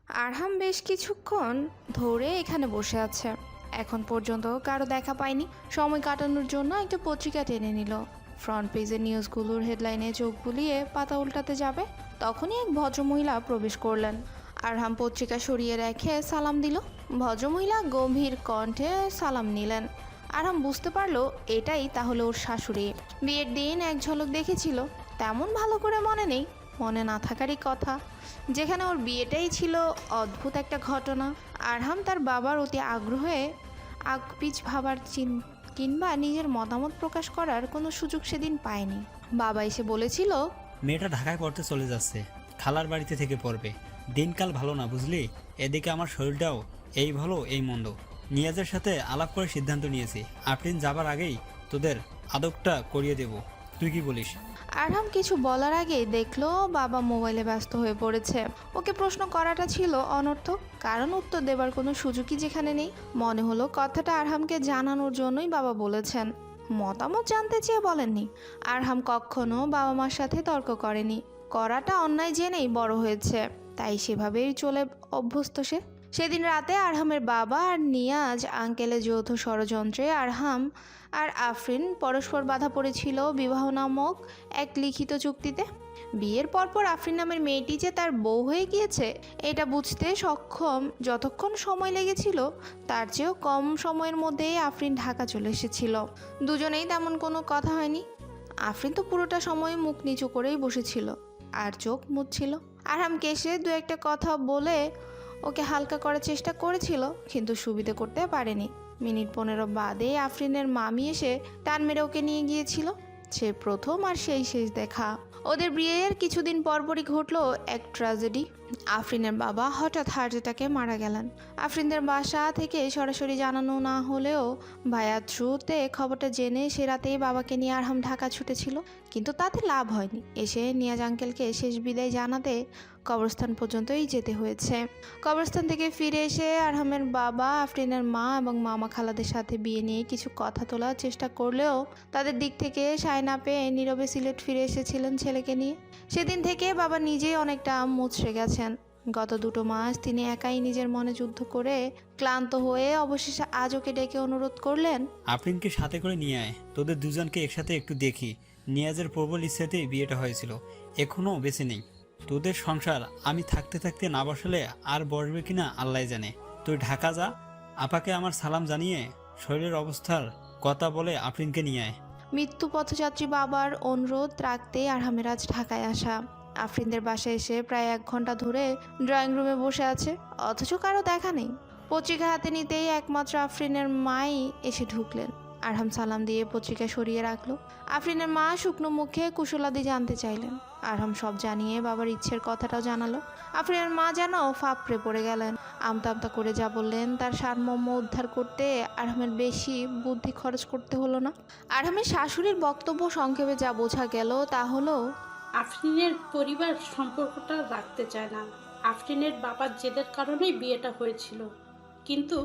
আরহাম বেশ কিছুক্ষণ ধরে এখানে বসে আছে। এখন পর্যন্ত কারো দেখা পায়নি। সময় কাটানোর জন্য একটা পত্রিকা টেনে নিল। ফ্রন্ট পেজের নিউজগুলোর হেডলাইনে চোখ বুলিয়ে পাতা উল্টাতে যাবে, তখনই এক ভদ্রমহিলা প্রবেশ করলেন। আরহাম পত্রিকা সরিয়ে রেখে সালাম দিল। ভদ্রমহিলা গম্ভীর কণ্ঠে সালাম নিলেন। আরহাম বুঝতে পারলো এটাই তাহলে ওর শাশুড়ি। বিয়ের দিন এক ঝলক দেখেছিল, তেমন ভালো করে মনে নেই। মনে না থাকারই কথা, যেখানে ওর বিয়েটাই ছিল অদ্ভুত একটা ঘটনা। আরহাম তার বাবার অতি আগ্রহে আগপিছ ভাবার কিংবা নিজের মতামত প্রকাশ করার কোনো সুযোগ সেদিন পায়নি। বাবা এসে বলেছিল, মেয়েটা ঢাকায় পড়তে চলে যাচ্ছে, খালার বাড়িতে থেকে পড়বে। দিনকাল ভালো না বুঝলি, এদিকে আমার শরীরটাও এই ভালো এই মন্দ। নিয়াজের সাথে আলাপ করে সিদ্ধান্ত নিয়েছি, আফরিন যাবার আগেই তোদের আদবটা করিয়ে দেব। তুই কি বলিস? আরহাম কিছু বলার আগেই দেখলো বাবা মোবাইলে ব্যস্ত হয়ে পড়েছে। ওকে প্রশ্ন করাটা ছিল অনর্থক, কারণ উত্তর দেবার কোনো সুযোগই যেখানে নেই। মনে হলো কথাটা আরহামকে জানানোর জন্যই বাবা বলেছেন, মতামত জানতে চেয়ে বলেননি। আরহাম কখনো বাবা মার সাথে তর্ক করেনি, করাটা অন্যায় জেনেই বড় হয়েছে, তাই সেভাবেই চলে অভ্যস্ত সে। সেদিন রাতে আরহামের বাবা আর নিয়াজ আঙ্কেলের যৌথ ষড়যন্ত্রে আরহাম আর আফরিন পরস্পর বাধা পড়েছিল বিবাহ নামক এক লিখিত চুক্তিতে। বিয়ের পরপর আফরিন নামের মেয়েটি যে তার বউ হয়ে গিয়েছে এটা বুঝতে সক্ষম যতক্ষণ সময় লেগেছিল, তার চেয়েও কম সময়ের মধ্যেই আফরিন ঢাকা চলে এসেছিল। দুজনেই তেমন কোনো কথা হয়নি। আফরিন তো পুরোটা সময় মুখ নিচু করেই বসেছিল আর চোখ মুছছিল। আরহাম কেসে দু একটা কথা বলে ওকে হালকা করার চেষ্টা করেছিল, কিন্তু সুবিধে করতে পারেনি। মিনিট 15 বাদে আফরিনের মামি এসে টান মেরে ওকে নিয়ে গিয়েছিল। সে প্রথম আর সেই শেষ দেখা। ওদের বিয়ের কিছুদিন পরপরই ঘটলো এক ট্র্যাজেডি। আফরিনের বাবা হঠাৎ হার্ট অ্যাটাকে মারা গেলেন। আফরিনদের বাসা থেকে সরাসরি জানানো না হলেও ভাইয়া থ্রুতে খবরটা জেনে সে রাতেই বাবাকে নিয়ে আরহাম ঢাকা ছুটেছিল, কিন্তু তাতে লাভ হয়নি। এসে নিয়াজ আঙ্কেলকে শেষ বিদায় জানাতে কবরস্থান পর্যন্তই যেতে হয়েছে। কবরস্থান থেকে ফিরে এসে আরহামের বাবা আফরিনের মা এবং মামা খালাদের সাথে বিয়ে নিয়ে কিছু কথা তোলার চেষ্টা করলেও তাদের দিক থেকে সায় না পেয়ে নীরবে সিলেট ফিরে এসেছিলেন ছেলেকে নিয়ে। সেদিন থেকে বাবা নিজেই অনেকটা মুচড়ে গেছেন। গত 2 মাস তিনি একাই নিজের মনে যুদ্ধ করে ক্লান্ত হয়ে অবশেষে আজ ওকে ডেকে অনুরোধ করলেন, আফরিনকে সাথে করে নিয়ে আয়, তোদের দুজনকে একসাথে একটু দেখি। নিয়াজের প্রবল ইচ্ছাতেই বিয়েটা হয়েছিল, এখনও বেঁচে নেই। তোদের সংসার আমি থাকতে থাকতে না বসালে আর বসবে কিনা আল্লাহ জানে। তুই ঢাকা যা, আপাকে আমার সালাম জানিয়ে শরীরের অবস্থার কথা বলে আফরিনকে নিয়ে আয়। মৃত্যু পথযাত্রী বাবার অনুরোধ রাখতেই আরহামের আজ ঢাকায় আসা। আফরিনদের বাসায় এসে প্রায় 1 ঘন্টা ধরে ড্রয়িং রুমে বসে আছে, অথচ কারো দেখা নেই। পত্রিকা হাতে নিতেই একমাত্র আফরিনের মাই এসে ঢুকলেন। আরহাম সালাম দিয়ে পত্রিকা সরিয়ে রাখলো। আফরিনের মা শুকনো মুখে কুশলাদি জানতে চাইলেন। আরহাম সব জানিয়ে বাবার ইচ্ছের কথাটাও জানালো। আফরিনের মা যেন ফাঁপড়ে পড়ে গেলেন। আমতা আমতা করে যা বললেন তার সারমর্ম উদ্ধার করতে আরহামের বেশি বুদ্ধি খরচ করতে হলো না। আরহামের শাশুড়ির বক্তব্য সংক্ষেপে যা বোঝা গেল তা হলো, আফরিনের পরিবার সম্পর্কটা রাখতে চায় না। আফরিনের বাবার জেদের কারণেই বিয়েটা হয়েছিল, কিন্তু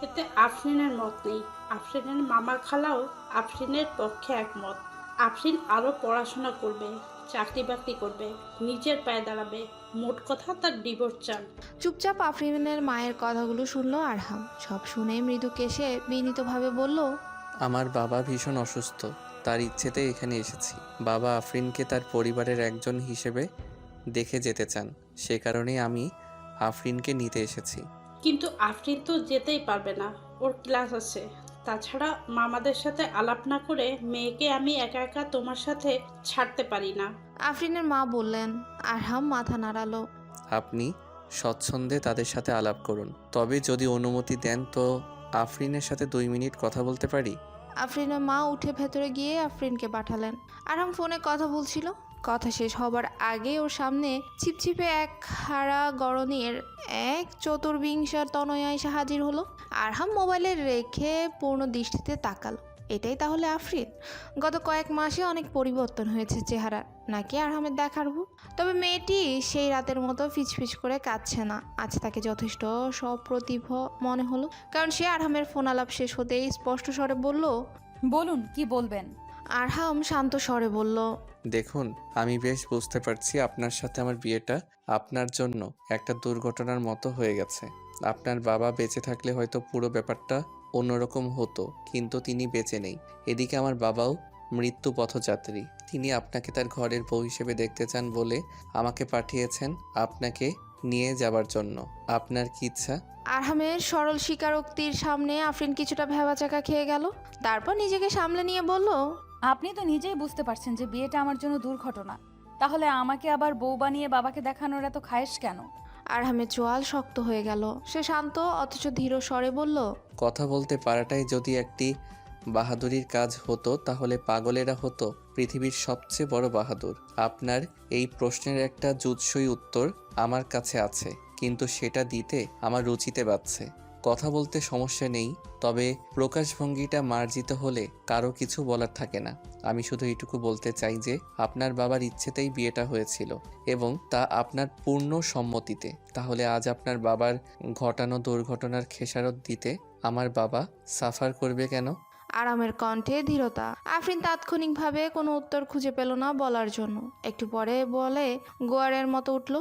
এতে আফরিনের মত নেই। আফরিনের মামা খালাও আফরিনের পক্ষে একমত। আফরিন আরও পড়াশোনা করবে, চাকরি বাকরি করবে, নিজের পায়ে দাঁড়াবে। মোট কথা তার ডিভোর্স চান। চুপচাপ আফরিনের মায়ের কথাগুলো শুনলো আরহাম। সব শুনে মৃদু কেশে বিনীতভাবে বলল, আমার বাবা ভীষণ অসুস্থ, তার ইচ্ছেতে এখানে এসেছি। বাবা আফরিনকে তার পরিবারের একজন হিসেবে দেখে যেতে চান, সে কারণেই আমি আফরিনকে নিতে এসেছি। কিন্তু আফরিন তো যেতেই পারবে না, ওর ক্লাস আছে। তাছাড়া মামাদের সাথে আলাপ না করে মেয়েকে আমি একা একা তোমার সাথে ছাড়তে পারি না। আফরিনের মা বললেন। আরহাম মাথা নাড়ালো। আপনি স্বচ্ছন্দে তাদের সাথে আলাপ করুন, তবে যদি অনুমতি দেন তো আফরিনের সাথে 2 মিনিট কথা বলতে পারি। আফরিনের মা উঠে ভেতরে গিয়ে আফরিনকে পাঠালেন। আরহাম ফোনে কথা বলছিল। কথা শেষ হবার আগে ওর সামনে ছিপছিপে এক হারা গড়নের এক চতুর্বিংশার তনয়া এসে হাজির হলো। আরহাম মোবাইলে রেখে পূর্ণ দৃষ্টিতে তাকালো। এটাই তাহলে আফরিন? গত কয়েক মাসে অনেক পরিবর্তন হয়েছে চেহারা, নাকি আরহামের দেখার ভুল? তবে মেয়েটি সেই রাতের মতো ফিচফিচ করে কাঁদছে না। আজ তাকে যথেষ্ট সপ্রতিভ মনে হলো, কারণ সে আরহামের ফোন আলাপ শেষ হতেই স্পষ্ট স্বরে বলল, বলুন কি বলবেন। আরহাম শান্ত স্বরে বলল, দেখুন, আমি বেশ বুঝতে পারছি আপনার সাথে আমার বিয়েটা আপনার জন্য একটা দুর্ঘটনার মতো হয়ে গেছে। আপনার বাবা বেঁচে থাকলে হয়তো পুরো ব্যাপারটা অন্যরকম হতো, কিন্তু তিনি বেঁচে নেই। এদিকে আমার বাবাও মৃত্যু পথযাত্রী। তিনি আপনাকে তার ঘরের বউ হিসেবে দেখতে চান বলে আমাকে পাঠিয়েছেন আপনাকে নিয়ে যাবার জন্য। আপনার কি ইচ্ছা? আরহামের সরল স্বীকারোক্তির সামনে আফরিন কিছুটা ভ্যাবাচাকা খেয়ে গেল। তারপর নিজেকে সামলে নিয়ে বলল, আপনি তো নিজেই বুঝতে পারছেন যে বিয়েটা আমার জন্য দুর্ঘটনা, তাহলে আমাকে আবার বউ বানিয়ে বাবাকে দেখানোর এত খায়েশ কেন? আরহামের চোয়াল শক্ত হয়ে গেল। সে শান্ত অথচ ধীর স্বরে বলল, কথা বলতে পারাটাই যদি একটি বাহাদুরির কাজ হতো তাহলে পাগলেরা হতো পৃথিবীর সবচেয়ে বড় বাহাদুর। আপনার এই প্রশ্নের একটা জুৎসই উত্তর আমার কাছে আছে, কিন্তু সেটা দিতে আমার রুচিতে বাড়ছে। কথা বলতে সমস্যা নেই, তবে প্রকাশভঙ্গিটা মার্জিত হলে কারো কিছু বলার থাকে না। আমি শুধু এইটুকু বলতে চাই যে আপনার বাবার ইচ্ছেতেই বিয়েটা হয়েছিল এবং তা আপনার পূর্ণ সম্মতিতে। তাহলে আজ আপনার বাবার ঘটানো দুর্ঘটনার খেসারত দিতে আমার বাবা সাফার করবে কেন? আরামের কণ্ঠে ধীরতা। আফরিন তাৎক্ষণিকভাবে কোনো উত্তর খুঁজে পেল না বলার জন্য। একটু পরে বলে গোয়ারের মতো উঠল,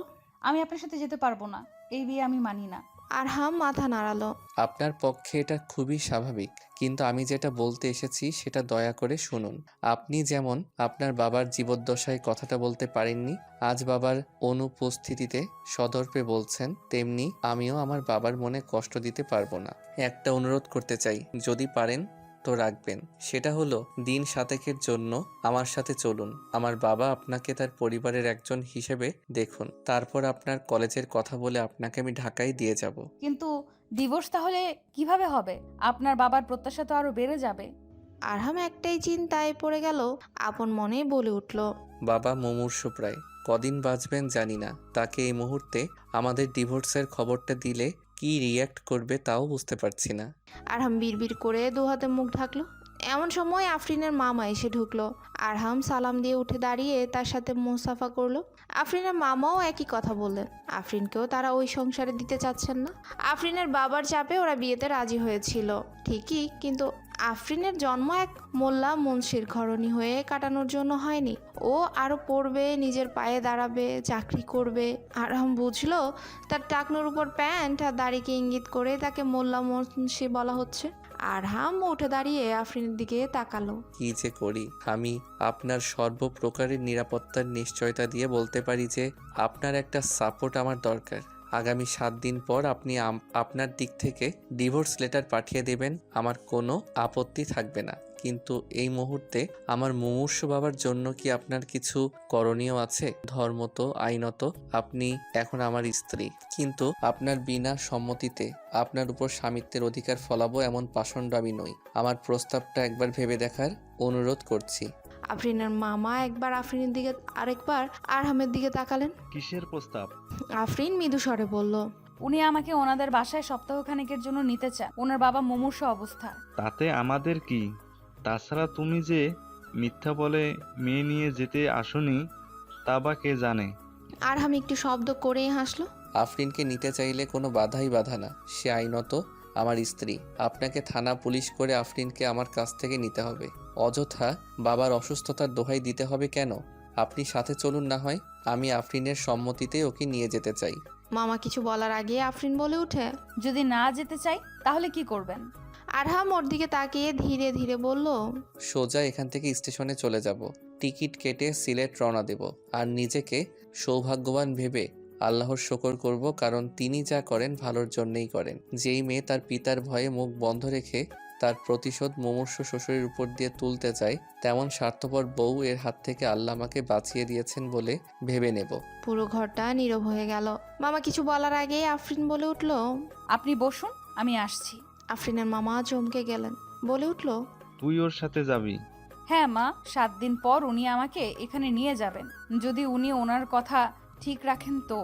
আমি আপনার সাথে যেতে পারবো না, এই বিয়ে আমি মানি না। আরহাম মাথা নাড়ালো। আপনার পক্ষে এটা খুবই স্বাভাবিক, কিন্তু আমি যেটা বলতে এসেছি সেটা দয়া করে শুনুন। আপনি যেমন আপনার বাবার জীবদ্দশায় কথাটা বলতে পারেননি, আজ বাবার অনুপস্থিতিতে সদর্পে বলছেন, তেমনি আমিও আমার বাবার মনে কষ্ট দিতে পারবো না। একটা অনুরোধ করতে চাই, যদি পারেন তো রাখবেন। সেটা হলো দিন 7 জন্য আমার সাথে চলুন। আমার বাবা আপনাকে তার পরিবারের একজন হিসেবে দেখুন। তারপর আপনার কলেজের কথা বলে আপনাকে আমি ঢাকায় দিয়ে যাব। কিন্তু ডিভোর্স তাহলে কিভাবে হবে? আপনার বাবার প্রত্যাশা তো আরো বেড়ে যাবে। আরহাম একটাই চিন্তায় পড়ে গেল। আপন মনে বলে উঠল, বাবা মুমূর্ষু প্রায়, কদিন বাঁচবেন জানি না। তাকে এই মুহূর্তে আমাদের ডিভোর্সের খবরটা দিলে কি রিয়্যাক্ট করবে তাও বুঝতে পারছি না। আরহাম বিড়বিড় করে দু হাতে মুখ ঢাকলো। এমন সময় আফরিনের মামা এসে ঢুকলো। আরহাম সালাম দিয়ে উঠে দাঁড়িয়ে তার সাথে মুসাফা করলো। আফরিনের মামাও একই কথা বললেন। আফরিনকেও তারা ওই সংসারে দিতে চাচ্ছেন না। আফরিনের বাবার চাপে ওরা বিয়েতে রাজি হয়েছিল ঠিকই, কিন্তু আফরিনের জন্ম এক মোল্লা মুন্সির ঘরণী হয়ে কাটানোর জন্য হয়নি। ও আরও পড়বে, নিজের পায়ে দাঁড়াবে, চাকরি করবে। আরহাম বুঝলো তার টাকনোর উপর প্যান্ট আর দাড়িকে ইঙ্গিত করে তাকে মোল্লা মুন্সি বলা হচ্ছে। আরহাম উঠে দাঁড়িয়ে আফরিনের দিকে তাকালো। কি যে করি আমি? আপনার সর্বপ্রকারের নিরাপত্তার নিশ্চয়তা দিয়ে বলতে পারি যে আপনার একটা সাপোর্ট আমার দরকার। আগামী 7 দিন পর আপনি আপনার দিক থেকে ডিভোর্স লেটার পাঠিয়ে দেবেন, আমার কোনো আপত্তি থাকবে না। কিন্তু এই মুহূর্তে আমার মুমূর্ষু বাবার জন্য কি আপনার কিছু করণীয় আছে? ধর্মত, আইনত আপনি এখন আমার স্ত্রী, কিন্তু আপনার বিনা সম্মতিতে আপনার উপর স্বামিত্বের অধিকার ফলাবো এমন পাষণ্ড আমি নই। আমার প্রস্তাবটা একবার ভেবে দেখার অনুরোধ করছি। আফরিনের মামা একবার আফরিনের দিকে আরেকবার আরহামের দিকে তাকালেন। কিসের প্রস্তাব? আফরিন মৃদু স্বরে বলল, উনি আমাকে ওনাদের বাসায় সপ্তাহখানেকের জন্য নিতে চান। ওনার বাবা মুমূর্ষু অবস্থা। তাতে আমাদের কি? তাছাড়া তুমি যে মিথ্যা বলে মেয়ে নিয়ে যেতে আসোনি তা বা কে জানে? আরহাম একটু শব্দ করেই হাসলো। আফরিনকে নিতে চাইলে কোনো বাধাই বাধা না, সে আইনত আমার স্ত্রী। আপনাকে থানা পুলিশ করে আফরিনকে আমার কাছ থেকে নিতে হবে। অযথা বাবার অসুস্থতার দোহাই দিতে হবে কেন? আপনি সাথে চলুন না হয়, আমি আফরিনের সম্মতিতে ওকে নিয়ে যেতে চাই। মামা কিছু বলার আগে আফরিন বলে উঠে, যদি না যেতে চাই তাহলে কি করবেন? আরহাম ওর দিকে তাকিয়ে ধীরে ধীরে বলল, সোজা এখান থেকে স্টেশনে চলে যাব, টিকিট কেটে সিলেট রওনা দেব, আর নিজেকে সৌভাগ্যবান ভেবে আল্লাহর শকর করব, কারণ তিনি যা করেন ভালোর জন্যই করেন। যেই মেয়ে তার পিতার ভয়ে মুখ বন্ধ রেখে তার প্রতিশোধ মুমূর্ষু শ্বশুরের উপর দিয়ে তুলতে চায়, তেমন স্বার্থপর বউ এর হাত থেকে আল্লাহ আমাকে বাঁচিয়ে দিয়েছেন বলে ভেবে নেব। পুরো ঘরটা নীরব হয়ে গেল। মামা কিছু বলার আগেই আফরিন বলে উঠল, আপনি বসুন, আমি আসছি। আফরিনের মামা চমকে গেলেন, বলে উঠল, তুই ওর সাথে যাবি? হ্যাঁ মা, 7 দিন পর উনি আমাকে এখানে নিয়ে যাবেন। যদি উনি ওনার কথা ঠিক রাখেন তো।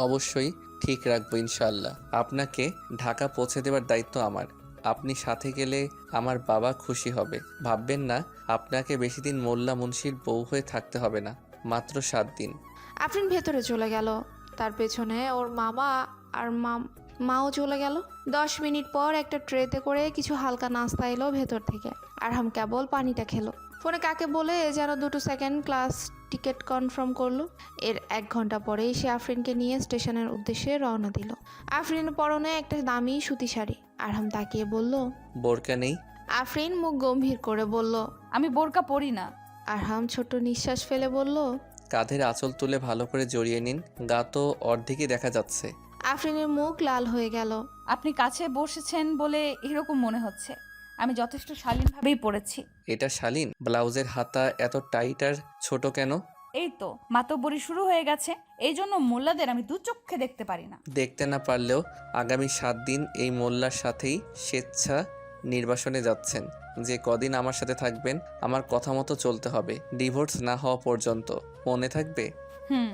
অবশ্যই ঠিক রাখবো ইনশাআল্লাহ। আপনাকে ঢাকা পৌঁছে দেওয়ার দায়িত্ব আমার। আপনি সাথে গেলে আমার বাবা খুশি হবে। ভাববেন না আপনাকে বেশি দিন মোল্লা মুন্সির বউ হয়ে থাকতে হবে না, মাত্র 7 দিন। আফরিন ভেতরে চলে গেল। তার পেছনে ওর মামা আর মাও চলে গেল। 10 মিনিট পর একটা ট্রেতে করে কিছু হালকা নাস্তা এলো ভেতর থেকে। আরহাম কেবল পানিটা খেলো। ফোনে কাকে বলে যেন 2 সেকেন্ড ক্লাস টিকিট কনফার্ম করলো। এর 1 ঘন্টা পরেই সে আফরিনকে নিয়ে স্টেশনের উদ্দেশ্যে রওনা দিল। আফরিনের পরনে একটা দামি সুতি শাড়ি। আরহাম তাকিয়ে বলল, বোরকা নেই? আফরিন মুখ গম্ভীর করে বলল। আমি বোরকা পরি না। আরহাম ছোট্ট নিঃশ্বাস ফেলে বলল, কাঁধের আঁচল তুলে ভালো করে জড়িয়ে নিন, গা তো অর্ধেকই দেখা যাচ্ছে। আফরিনের মুখ লাল হয়ে গেল। আপনি কাছে বসেছেন বলে এরকম মনে হচ্ছে। আমি যথেষ্ট শালীনভাবেই পড়েছি। এটা শালীন? ব্লাউজের হাতা এত টাইট আর ছোট কেন? এই তো মাতব্বরি শুরু হয়ে গেছে, এই জন্য মোল্লাদের আমি দু চোখে দেখতে পারি না। দেখতে না পারলেও আগামী 7 দিন এই মোল্লার সাথেই স্বেচ্ছা নির্বাসনে যাচ্ছেন। যে কদিন আমার সাথে থাকবেন আমার কথা মতো চলতে হবে, ডিভোর্স না হওয়া পর্যন্ত। মনে থাকবে? হুম।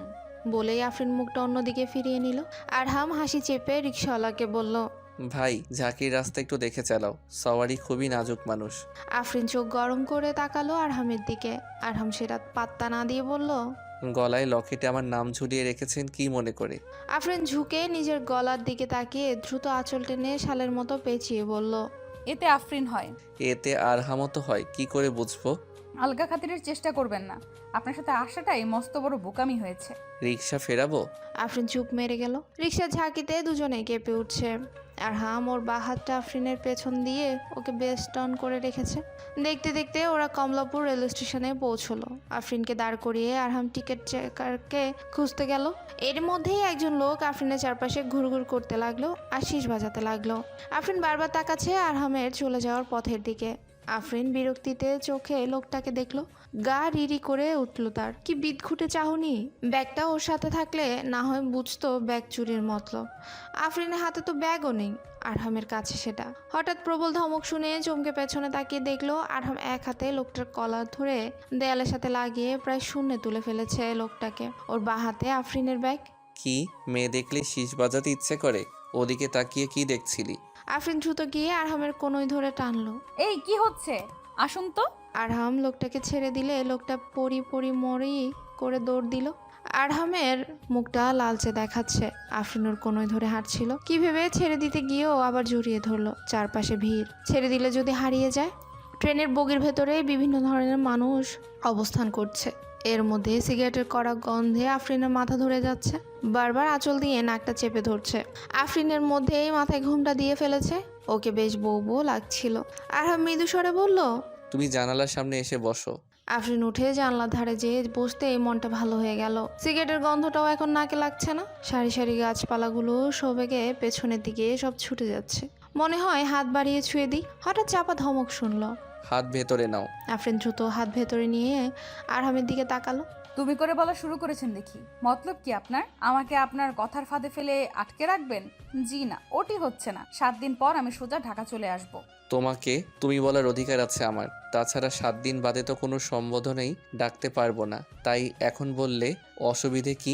বলেই আফরিন মুখটা অন্যদিকে ফিরিয়ে নিল। আরহাম হাসি চেপে রিকশাওয়ালাকে বলল, ভাই, ঝাঁকির রাস্তা একটু দেখে চালাও, সওয়ারি খুবই নাজুক মানুষ। আফরিন চোখ গরম করে তাকালো আরহামের দিকে। আরহাম সেটা পাত্তা না দিয়ে বলল, গলায় লকেটে আমার নাম ঝুলিয়ে রেখেছেন কি মনে করে? আফরিন ঝুঁকে নিজের গলার দিকে তাকিয়ে দ্রুত আঁচল টেনে শালের মতো পেঁচিয়ে বলল, এতে আফরিন হয়। এতে আর হামতো হয় কি করে বুঝবো? আলগা খাতিরের চেষ্টা করবেন না, আপনার সাথে আসাটাই মস্ত বড় বোকামি হয়েছে। রিক্সা ফেরাবো? আফরিন চুপ মেরে গেল। রিকশার ঝাঁকিতে দুজনে কেঁপে উঠছে। আরহাম ওর বাঁ হাতটা আফরিনের পেছন দিয়ে ওকে বেস্টন করে রেখেছে। দেখতে দেখতে ওরা কমলাপুর রেল স্টেশনে পৌঁছলো। আফরিনকে দাঁড় করিয়ে আরহাম টিকিট চেকারকে খুঁজতে গেল। এর মধ্যেই একজন লোক আফরিনের চারপাশে ঘুরঘুর করতে লাগলো আর শীষ বাজাতে লাগলো। আফরিন বারবার তাকাচ্ছে আরহামের চলে যাওয়ার পথের দিকে। আফরিন বিরক্তিতে চোখে লোকটাকে দেখলো। গা রিরি করে উঠল তার। কি বিদঘুটে চাহনি! ব্যাগটা ওর সাথে থাকলে না হয় বুঝতো ব্যাগ চুরির মতলব। আফরিনের হাতে তো ব্যাগও নেই, আরহামের কাছে সেটা। হঠাৎ প্রবল ধমক শুনে চমকে পেছনে তাকিয়ে দেখলো আরহাম এক হাতে লোকটার কলার ধরে দেয়ালের সাথে লাগিয়ে প্রায় শূন্যে তুলে ফেলেছে লোকটাকে। ওর বাঁ হাতে আফরিনের ব্যাগ। কি মেয়ে দেখলে শীষ বাজাতে ইচ্ছে করে? ওদিকে তাকিয়ে কি দেখছিলি? আফরিন দ্রুত গিয়ে আরহামের কোনোই ধরে টানলো। এই কি হচ্ছে, আসুন তো। আরহাম লোকটাকে ছেড়ে দিলে লোকটা পরি পরি মরি করে দৌড় দিল। আরহামের মুখটা লালচে দেখাচ্ছে। আফরিনুর কোনোই ধরে হাঁটছিল। কি ভেবে ছেড়ে দিতে গিয়েও আবার জড়িয়ে ধরলো। চারপাশে ভিড়, ছেড়ে দিলে যদি হারিয়ে যায়। ট্রেনের বগির ভেতরে বিভিন্ন ধরনের মানুষ অবস্থান করছে। এর মধ্যে সিগারেটের কড়া গন্ধে আফরিনের মাথা ধরে যাচ্ছে। বারবার আঁচল দিয়ে নাকটা চেপে ধরছে। আফরিনের মধ্যেই মাথায় ঘুমটা দিয়ে ফেলেছে। ওকে বেশ বউ বউ লাগছিল। আরহাম মৃদু স্বরে বলল, তুমি জানালার সামনে এসে বসো। আফরিন উঠে জানলার ধারে যেয়ে বসতেই মনটা ভালো হয়ে গেল। সিগারেটের গন্ধটাও এখন নাকে লাগছে না। সারি সারি গাছপালাগুলো সবেগে পেছনের দিকে সব ছুটে যাচ্ছে। মনে হয় হাত বাড়িয়ে ছুঁয়ে দিই। হঠাৎ চাপা ধমক শুনলো। হাত ভেতরে নাও। আফরিন দ্রুত হাত ভেতরে নিয়ে আরহামের দিকে তাকালো। তুমি করে বলা শুরু করেছেন দেখি। মতলব কি আপনার? আমাকে আপনার কথার ফাঁদে ফেলে আটকে রাখবেন? জি না, ওটি হচ্ছে না। 7 দিন পর আমি সোজা ঢাকা চলে আসব। তোমাকে তুমি বলার অধিকার আছে আমার। তাছাড়া 7 দিন বাদে তো কোনো সম্বোধনেই ডাকতে পারবো না, তাই এখন বললে অসুবিধে কি?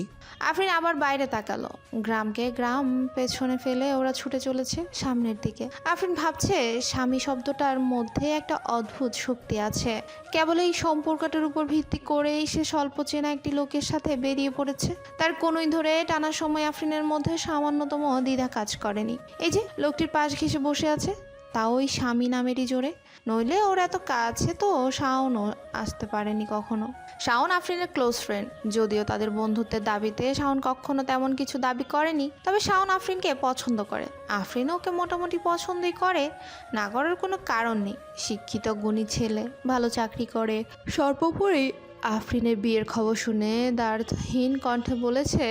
আফরিন আবার বাইরে তাকালো। গ্রামকে গ্রাম পেছনে ফেলে ওরা ছুটে চলেছে সামনের দিকে। আফরিন ভাবছে স্বামী শব্দটার মধ্যে একটা অদ্ভুত শক্তি আছে। কেবল এই সম্পর্কটার উপর ভিত্তি করেই সে স্বল্প চেনা একটি লোকের সাথে বেরিয়ে পড়েছে। তার কোনোই ধরে টানার সময় আফরিনের মধ্যে সামান্যতম দ্বিধা কাজ করেনি। এই যে লোকটির পাশ ঘেঁষে বসে আছে, তাও ওই স্বামী নামেরই জোরে। নইলে ওর এত কাছে তো শাওনও আসতে পারেনি কখনো। শাওন আফরিনের ক্লোজ ফ্রেন্ড। যদিও তাদের বন্ধুত্বের দাবিতে শাওন কখনো তেমন কিছু দাবি করেনি, তবে শাওন আফরিনকে পছন্দ করে। আফরিন ওকে মোটামুটি পছন্দই করে, না করার কোনো কারণ নেই। শিক্ষিত গুণী ছেলে, ভালো চাকরি করে। সর্বোপরি আফরিনের বিয়ের খবর শুনে দ্বারহীন কণ্ঠে বলেছে,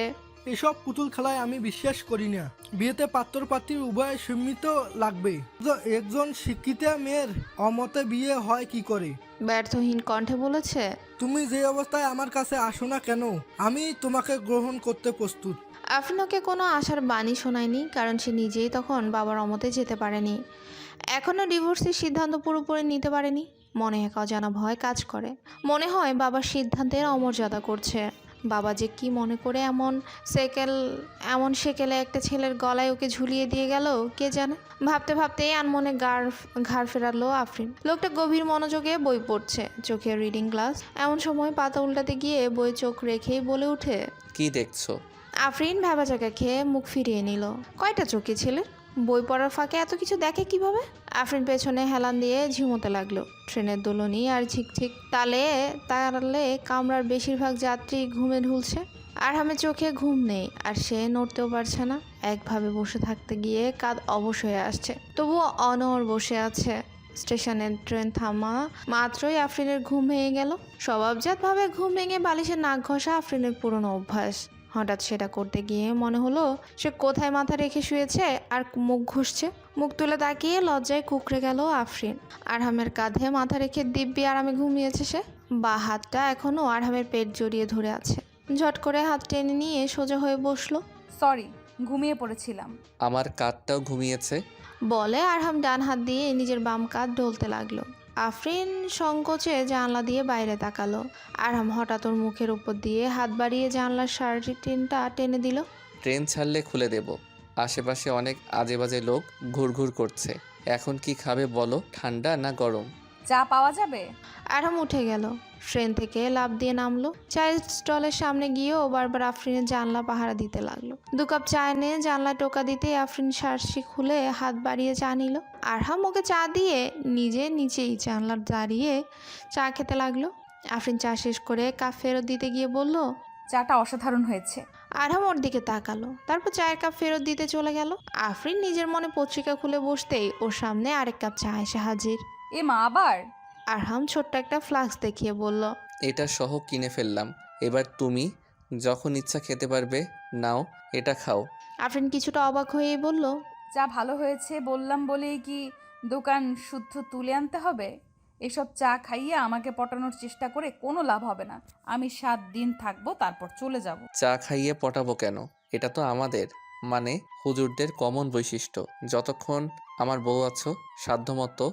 এসব পুতুল খেলায় আমি বিশ্বাস করি না। বিয়েতে পাত্র পাত্রী উভয় সীমিত লাগবে। একজন শিক্ষিত মেয়ের অমতে বিয়ে হয় কি করে? ব্যর্থহীন কণ্ঠে বলেছে, তুমি যে অবস্থায় আমার কাছে আসো না কেন, আমি তোমাকে গ্রহণ করতে প্রস্তুত। আফরিন ওকে কোনো আশার বাণী শোনায়নি, কারণ সে নিজেই তখন বাবার অমতে যেতে পারেনি। এখনও ডিভোর্সের সিদ্ধান্ত পুরোপুরি নিতে পারেনি। মনে এক অজানা ভয় কাজ করে। মনে হয় বাবার সিদ্ধান্তের অমর্যাদা করছে। বাবা যে কি মনে করে এমন সেকেলে একটা ছেলের গলায় ওকে ঝুলিয়ে দিয়ে গেল কে জানে। ভাবতে ভাবতে আনমনে ঘাড় ফেরালো আফরিন। লোকটা গভীর মনোযোগে বই পড়ছে, চোখে রিডিং গ্লাস। এমন সময় পাতা উল্টাতে গিয়ে বই চোখ রেখেই বলে ওঠে, কি দেখছো? আফরিন ভেবাচাকা খেয়ে মুখ ফিরিয়ে নিল। কয়টা চোখে ছেলের? বই পড়ার ফাঁকে এত কিছু দেখে কিভাবে? আফরিন পেছনে হেলান দিয়ে ঝিমোতে লাগলো। ট্রেনের দোলনি আর ঝিকঝিক তালে কামরার বেশিরভাগ যাত্রী ঘুমে ঢুলছে। আরহামের চোখে ঘুম নেই, আর সে নড়তেও পারছে না। একভাবে বসে থাকতে গিয়ে কাঁধ অবশ হয়ে আসছে, তবুও অনড় বসে আছে। স্টেশনের ট্রেন থামা মাত্রই আফরিনের ঘুম ভেঙে গেল। স্বভাবজাতভাবে ঘুম ভেঙে বালিশে নাক ঘষা আফরিনের পুরনো অভ্যাস। হঠাৎ সেটা করতে গিয়ে মনে হলো সে কোথায় মাথা রেখে শুয়েছে আর মুখ ঘষছে। মুখ তুলে তাকিয়ে লজ্জায় কুঁকড়ে গেল আফরিন। আরহামের কাঁধে মাথা রেখে দিব্যি আরামে ঘুমিয়েছে সে। বা হাতটা এখনও আরহামের পেট জড়িয়ে ধরে আছে। ঝট করে হাত টেনে নিয়ে সোজা হয়ে বসলো। সরি, ঘুমিয়ে পড়েছিলাম। আমার কাঁধটাও ঘুমিয়েছে। বলে আরহাম ডান হাত দিয়ে নিজের বাম কাঁধ ডলতে লাগলো। আফরিন সংকোচে জানলা দিয়ে বাইরে তাকালো। আরহাম হঠাৎ ওর মুখের উপর দিয়ে হাত বাড়িয়ে জানলার শার্টিনটা টেনে দিল। ট্রেন ছাড়লে খুলে দেব। আশেপাশে অনেক আজে বাজে লোক ঘুরঘুর করছে। এখন কি খাবে বলো, ঠান্ডা না গরম? চা পাওয়া যাবে? আরহাম উঠে গেল, ট্রেন থেকে লাফ দিয়ে নামলো। চায়ের স্টলের সামনে গিয়েও বারবার আফরিনের জানলা পাহারা দিতে লাগলো। 2 কাপ চা এনে জানলা টোকা দিতে আফরিন শার্টটি খুলে হাত বাড়িয়ে চা নিল। আরহাম ওকে চা দিয়ে নিজে নিচেই জানলার দাঁড়িয়ে চা খেতে লাগলো। আফরিন চা শেষ করে কাপ ফেরত দিতে গিয়ে বলল, চাটা অসাধারণ হয়েছে। আরহাম ওর দিকে তাকালো, তারপর চায়ের কাপ ফেরত দিতে চলে গেল। আফরিন নিজের মনে পত্রিকা খুলে বসতেই ওর সামনে আরেক কাপ চা এসে হাজির। এ মা, আবার? আরহাম ছোট্ট একটা ফ্লাক্স দেখিয়ে বলল, এটা সহ কিনে ফেললাম। এবার তুমি যখন ইচ্ছা খেতে পারবে। নাও, এটা খাও। আফরিন কিছুটা অবাক হয়েই বলল, চা ভালো হয়েছে বললাম বলেই কি দোকান শুদ্ধ তুলে আনতে হবে? এসব চা খাইয়ে আমাকে পটানোর চেষ্টা করে কোনো লাভ হবে না। আমি 7 দিন থাকবো, তারপর চলে যাব। চা খাইয়ে পটাবো কেন? এটা তো আমাদের, মানে হুজুরদের কমন বৈশিষ্ট্য। যতক্ষণ আমার বউ আছো, সাধ্যমতো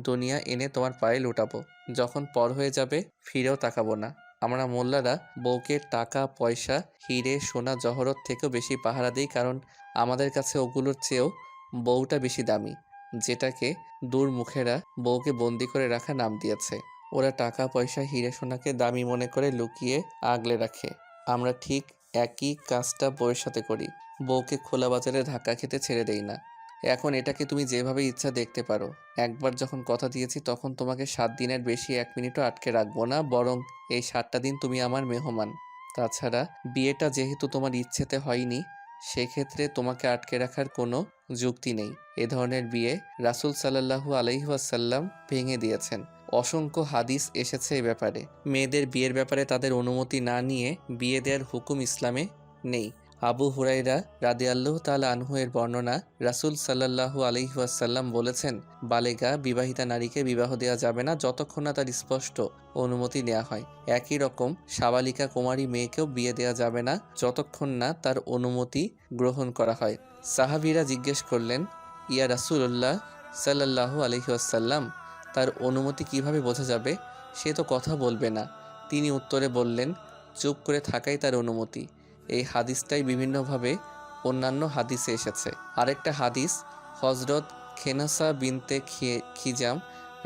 দুনিয়া এনে তোমার পায়ে লুটাবো। যখন পর হয়ে যাবে ফিরেও তাকাবো না। আমরা মোল্লারা বউকে টাকা পয়সা, হিরে সোনা জহরত থেকেও বেশি পাহারা দিই, কারণ আমাদের কাছে ওগুলোর চেয়েও বউটা বেশি দামি, যেটাকে দূর মুখেরা বউকে বন্দি করে রাখা নাম দিয়েছে। ওরা টাকা পয়সা হিরে সোনাকে দামি মনে করে লুকিয়ে আগলে রাখে। আমরা ঠিক একই কাজটা বউয়ের সাথে করি। বউকে খোলা বাজারে ধাক্কা খেতে ছেড়ে দেই না। এখন এটাকে তুমি যেভাবে ইচ্ছা দেখতে পারো। একবার যখন কথা দিয়েছি তখন তোমাকে 7 দিনের বেশি 1 মিনিটও আটকে রাখবো না, বরং এই 7টা দিন তুমি আমার মেহমান। তাছাড়া বিয়েটা যেহেতু তোমার ইচ্ছেতে হয়নি, সেক্ষেত্রে তোমাকে আটকে রাখার কোনো যুক্তি নেই। এ ধরনের বিয়ে রাসূল সাল্লাল্লাহু আলাইহি ওয়াসাল্লাম ভেঙে দিয়েছেন। অসংখ্য হাদিস এসেছে এ ব্যাপারে। মেয়েদের বিয়ের ব্যাপারে তাদের অনুমতি না নিয়ে বিয়ে দেওয়ার হুকুম ইসলামে নেই। আবু হুরাইরা রাদিয়াল্লাহু তাআলা আনহু এর বর্ণনা, রাসূল সাল্লাল্লাহু আলাইহি ওয়াসাল্লাম বলেছেন, বালেগা বিবাহিতা নারীকে বিবাহ দেওয়া যাবে না যতক্ষণ না তার স্পষ্ট অনুমতি নেওয়া হয়। একই রকম সাবালিকা কুমারী মেয়েকেও বিয়ে দেওয়া যাবে না যতক্ষণ না তার অনুমতি গ্রহণ করা হয়। সাহাবীরা জিজ্ঞেস করলেন, ইয়া রাসূলুল্লাহ সাল্লাল্লাহু আলাইহি ওয়াসাল্লাম, তার অনুমতি কিভাবে বোঝা যাবে? সে তো কথা বলবে না। তিনি উত্তরে বললেন, চুপ করে থাকাই তার অনুমতি। এই হাদিসটাই বিভিন্নভাবে অন্যান্য হাদিসে এসেছে। আরেকটা হাদিস হজরত খেনাসা বিনতে খিজাম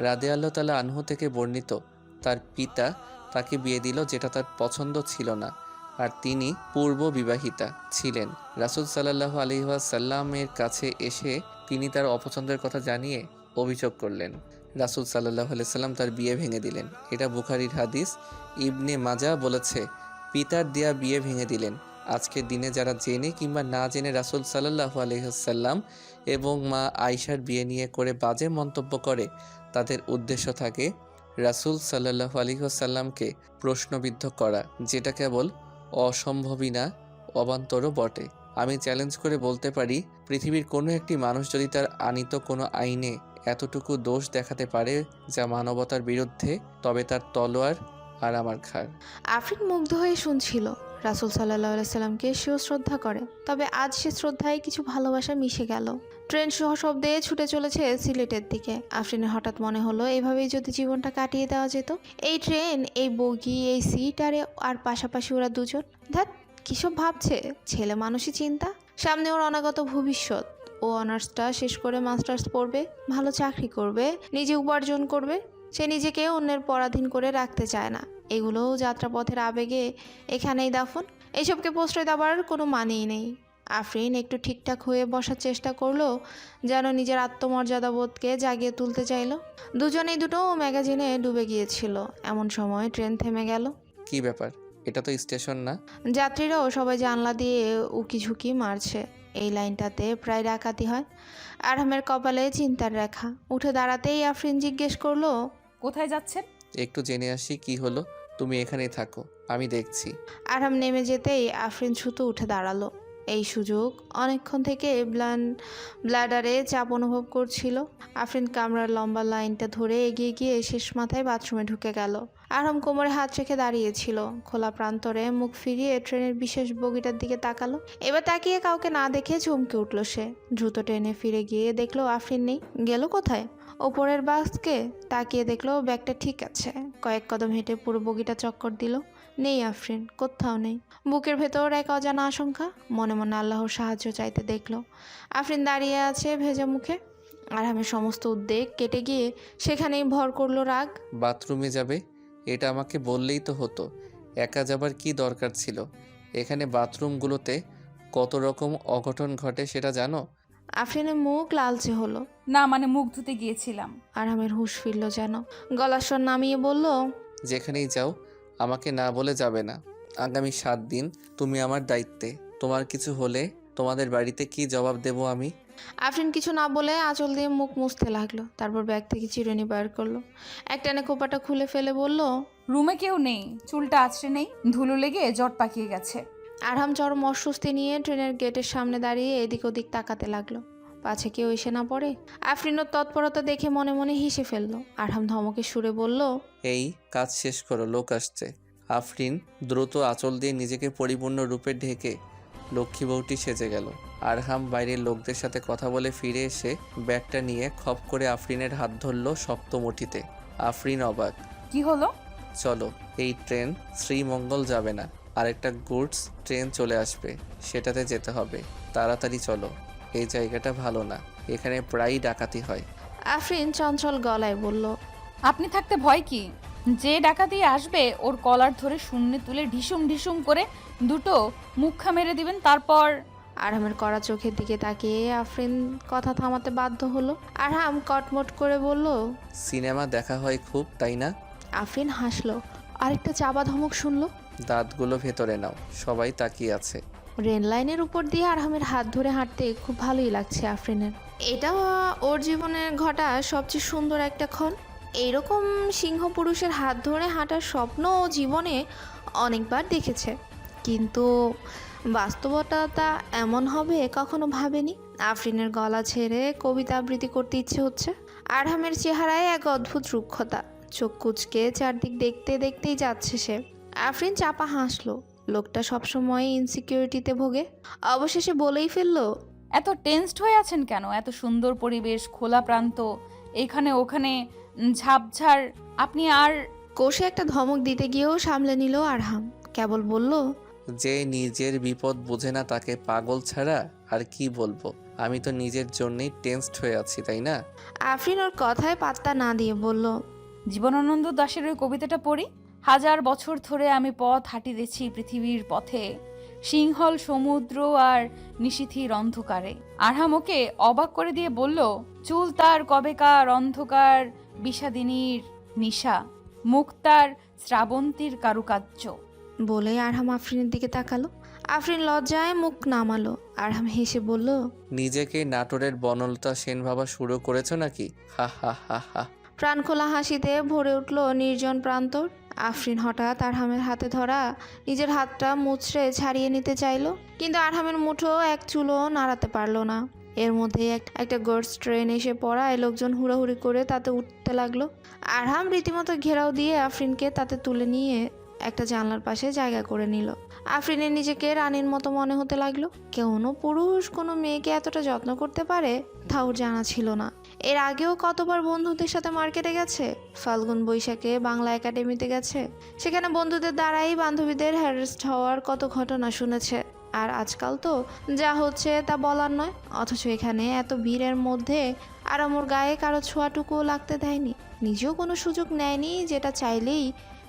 রাদিয়াল্লাহু তাআলা আনহু থেকে বর্ণিত। তার পিতা তাকে বিয়ে দিল যেটা তার পছন্দ ছিল না, আর তিনি পূর্ব বিবাহিতা ছিলেন। রাসূল সাল্লাল্লাহু আলাইহি ওয়াসাল্লামের কাছে এসে তিনি তার অপছন্দের কথা জানিয়ে অভিযোগ করলেন। রাসূল সাল্লাল্লাহু আলাইহি সাল্লাম তার বিয়ে ভেঙে দিলেন। এটা বুখারীর হাদিস। ইবনে মাজা বলেছে, পিতার দেয়া বিয়ে ভেঙে দিলেন। আজকের দিনে যারা জেনে কিংবা না জেনে রাসূল সাল্লাল্লাহু আলাইহি ওয়াসাল্লাম এবং মা আয়েশার বিয়ে নিয়ে করে বাজে মন্তব্য করে, তাদের উদ্দেশ্য থাকে রাসূল সাল্লাল্লাহু আলাইহি ওয়াসাল্লামকে প্রশ্নবিদ্ধ করা, যেটা কেবল অসম্ভবই না, অবান্তরও বটে। আমি চ্যালেঞ্জ করে বলতে পারি, পৃথিবীর কোনো একটি মানুষ যদি তার আনীত কোনো আইনে এতটুকু দোষ দেখাতে পারে যা মানবতার বিরুদ্ধে, তবে তার তলোয়ার আর আমার ঘাড়। আফরিন মুগ্ধ হয়ে শুনছিল। রাসূল সাল্লাল্লাহু আলাইহি সাল্লামকে সেও শ্রদ্ধা করে, তবে আজ সে শ্রদ্ধায় কিছু ভালোবাসা মিশে গেল। ট্রেন সশব্দে ছুটে চলেছে সিলেটের দিকে। আফরিনের হঠাৎ মনে হলো, এভাবেই যদি জীবনটা কাটিয়ে দেওয়া যেত। এই ট্রেন, এই বগি, এই সিট, আর পাশাপাশি ওরা দুজন। ধ্যাত, কিসব ভাবছে? ছেলে মানুষই চিন্তা। সামনে ওর অনাগত ভবিষ্যৎ। ও অনার্সটা শেষ করে মাস্টার্স পড়বে, ভালো চাকরি করবে, নিজে উপার্জন করবে। সে নিজেকে অন্যের পরাধীন করে রাখতে চায় না। এগুলোও যাত্রাপথের আবেগে এখানেই দাফন। এইসবকে প্রশ্রয় দেওয়ার কোনো মানেই নেই। আফরিন একটু ঠিকঠাক হয়ে বসার চেষ্টা করলো, যেন নিজের আত্মমর্যাদা বোধকে জাগিয়ে তুলতে চাইলো। দুজনেই দুটো ম্যাগাজিনে ডুবে গিয়েছিল। এমন সময় ট্রেন থেমে গেল। কি ব্যাপার? এটা তো স্টেশন না। যাত্রীরাও সবাই জানলা দিয়ে উকিঝুঁকি মারছে। এই লাইনটাতে প্রায় ডাকাতি হয়। আরহামের কপালে চিন্তার রেখা। উঠে দাঁড়াতেই আফরিন জিজ্ঞেস করলো, কোথায় যাচ্ছেন? একটু জেনে আসি কি হলো। তুমি এখানেই থাকো, আমি দেখছি। আরহাম নেমে যেতেই আফরিন ছুতো উঠে দাঁড়ালো। এই সুযোগ অনেকক্ষণ থেকে ব্লাডারে চাপ অনুভব করছিল। আফরিন কামরার লম্বা লাইনটা ধরে এগিয়ে গিয়ে শেষ মাথায় বাথরুমে ঢুকে গেল। আরহাম কোমরে হাত রেখে দাঁড়িয়েছিল। খোলা প্রান্তরে মুখ ফিরিয়ে ট্রেনের বিশেষ বগিটার দিকে তাকালো। এবার তাকিয়ে কাউকে না দেখে চমকে উঠল সে। দ্রুত ট্রেনে ফিরে গিয়ে দেখলো আফরিন নেই। গেল কোথায়? ওপরের বাসকে তাকিয়ে দেখলো ব্যাগটা ঠিক আছে। কয়েক কদম হেঁটে পুরো বগিটা চক্কর দিল। নেই আফরিন, কোথাও নেই। বুকের ভেতর এক অজানা আশঙ্কা। মনে মনে আল্লাহর সাহায্য চাইতে দেখলো আফরিন দাঁড়িয়ে আছে ভেজা মুখে। আরহামের সমস্ত উদ্বেগ কেটে গিয়ে সেখানেই ভর করলো রাগ। বাথরুমে যাবে? এটা আমাকে বললেই তো হতো। একা যাবার কি দরকার ছিল? এখানে বাথরুমগুলোতে কত রকম অঘটন ঘটে সেটা জানো? আফরিনের মুখ লালচে হলো। না মানে মুখ ধুতে গিয়েছিলাম। আরহামের হুঁশ ফিরল যেন। গলার স্বর নামিয়ে বলল, যেখানেই যাও আমাকে না বলে যাবে না। আগামী 7 দিন তুমি আমার দায়িত্বে। তোমার কিছু হলে তোমাদের বাড়িতে কি জবাব দেব আমি? আফরিন কিছু না বলে আঁচল দিয়ে মুখ মুছতে লাগলো। তারপর ব্যাগ থেকে চিরুনি বের করলো। একটানে খোপাটা খুলে ফেলে বলল, রুমে কেউ নেই, চুলটা আছড়ে নেই, ধুলো লেগে জট পাকিয়ে গেছে। আরহাম চরম অস্বস্তি নিয়ে ট্রেনের গেটের সামনে দাঁড়িয়ে এদিক ওদিক তাকাতে লাগলো। পাছে কেউ এসে না পড়ে। আফরিনের তৎপরতা দেখে মনে মনে হেসে ফেললো। আরহাম ধমকে সুরে বলল, এই কাজ শেষ করো, লোক আসছে। আফরিন দ্রুত আঁচল দিয়ে নিজেকে পরিপূর্ণ রূপে ঢেকে লক্ষ্মী বউটি সেজে গেল। আরহাম বাইরের লোকদের সাথে কথা বলে ফিরে এসে ব্যাগটা নিয়ে খপ করে আফরিনের হাত ধরল শক্ত মুঠিতে। আফরিন অবাক। কি হলো? চলো, এই ট্রেন শ্রীমঙ্গল যাবে না, আরেকটা গুডস ট্রেন চলে আসবে, সেটাতে যেতে হবে। তাড়াতাড়ি চলো, এই জায়গাটা ভালো না, এখানে প্রায়ই ডাকাতি হয়। আফরিন চঞ্চল গলায় বলল, আপনি থাকতে ভয় কি? যে ডাকাতি আসবে ওর কলার ধরে শূন্যে তুলে ঢিসুম ঢিসুম করে দুটো মুখা মেরে দিবেন, তারপর। আরহামের কড়া চোখের দিকে তাকিয়ে আফরিন কথা থামাতে বাধ্য হলো। আরহাম কটমট করে বলল, সিনেমা দেখা হয় খুব, তাই না? আফরিন হাসলো। আরেকটা চাপা ধমক শুনলো। দাঁতগুলো ভেতরে নাও, সবাই তাকিয়ে আছে। রেল লাইনের উপর দিয়ে আরহামের হাত ধরে হাঁটতে খুব ভালোই লাগছে আফরিনের। এটা ওর জীবনের ঘটা সবচেয়ে সুন্দর একটা ক্ষণ। এইরকম সিংহ পুরুষের হাত ধরে হাঁটার স্বপ্ন ও জীবনে অনেকবার দেখেছে, কিন্তু বাস্তবতা এমন হবে কখনো ভাবেনি। আফরিনের গলা ছেড়ে কবিতা আবৃত্তি করতে ইচ্ছে হচ্ছে। আরহামের চেহারায় এক অদ্ভুত রুক্ষতা। চোখ কুচকে চারদিক দেখতে দেখতেই যাচ্ছে সে। আফরিন চাপা হাসলো। লোকটা সবসময় ইনসিকিউরিটিতে ভোগে। অবশেষে বলেই ফেললো, এত টেনসড হয়ে আছেন কেন? এত সুন্দর পরিবেশ, খোলা প্রান্ত, এখানে ওখানে ঝাপঝাড়, আপনি আর। কোষে একটা ধমক দিতে গিয়েও সামলে নিল আরহাম। কেবল বলল, যে নিজের বিপদ বোঝে না তাকে পাগল ছাড়া আর কি বলবো। আমি তো নিজের জন্যই টেনসড হয়ে আছি, তাই না? আফরিন ওর কথায় পাত্তা না দিয়ে বলল, জীবনানন্দ দাশের ওই কবিতাটা পড়ি। 1000 বছর ধরে আমি পথ হাঁটিতেছি পৃথিবীর পথে, সিংহল সমুদ্র আর নিশীথির অন্ধকারে। আরহাম ওকে অবাক করে দিয়ে বলল, চুল তার কবেকার অন্ধকার বিষাদিনীর নিশা, মুখ তার শ্রাবন্তীর কারুকার্য। বলেই আরহাম আফরিনের দিকে তাকালো। আফরিন লজ্জায় মুখ নামালো। আরহাম হেসে বলল, নিজেকে নাটোরের বনলতা সেন ভাবা শুরু করেছো নাকি? হা হা হা হা। প্রাণখোলা হাসিতে ভরে উঠল নির্জন প্রান্তর। আফরিন হঠাৎ আরহামের হাতে ধরা নিজের হাতটা মুচড়ে ছাড়িয়ে নিতে চাইলো, কিন্তু আরহামের মুঠো এক চুলও নাড়াতে পারলো না। এর মধ্যে একটা গার্ডস ট্রেন এসে পড়ায় লোকজন হুড়োহুড়ি করে তাতে উঠতে লাগলো। আরহাম রীতিমতো ঘেরাও দিয়ে আফরিনকে তাতে তুলে নিয়ে একটা জানলার পাশে জায়গা করে নিল। আফরিনের নিজেকে রানীর মতো মনে হতে লাগলো। কোনো পুরুষ কোনো মেয়েকে এতটা যত্ন করতে পারে তা ওর জানা ছিল না। এর আগেও কতবার বন্ধুদের সাথে মার্কেটে গেছে, ফাল্গুন বৈশাখে বাংলা একাডেমিতে গেছে, সেখানে বন্ধুদের দ্বারাই বান্ধবীদের হ্যারাস্ট হওয়ার কত ঘটনা শুনেছে। আর আজকাল তো যা হচ্ছে তা বলার নয়। অথচ এখানে এত ভিড়ের মধ্যে আর আমার গায়ে কারো ছোঁয়াটুকুও লাগতে দেয়নি। নিজেও কোনো সুযোগ নেয়নি যেটা চাইলেই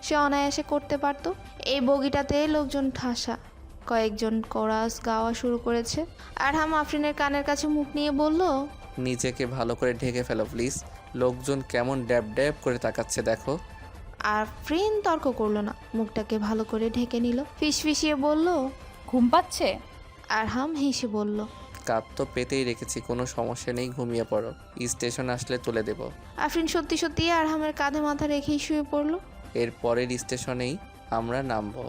সে অনায়াসে করতে পারতো। এই বগিটাতে লোকজন ঠাসা, কয়েকজন কোরাস গাওয়া শুরু করেছে। আরহাম আফরিনের কানের কাছে মুখ নিয়ে বলল, নিজেকে ভালো করে ঢেকে ফেলো প্লিজ। লোকজন কেমন ড্যাব ড্যাব করে তাকাচ্ছে দেখো। আফরিন তর্ক করলো না, মুখটাকে ভালো করে ঢেকে নিল। ফিসফিসিয়ে বলল। ঘুম পাচ্ছে? আরহাম হেসে বলল। কাপ তো পেতেই রেখেছি, কোনো সমস্যা নেই, ঘুমিয়ে পড়ো, স্টেশন আসলে তুলে দেব। আফরিন সত্যি সত্যি আরহামের কাঁধে মাথা রেখেই শুয়ে পড়লো। এর পরের স্টেশনেই আমরা নামবো।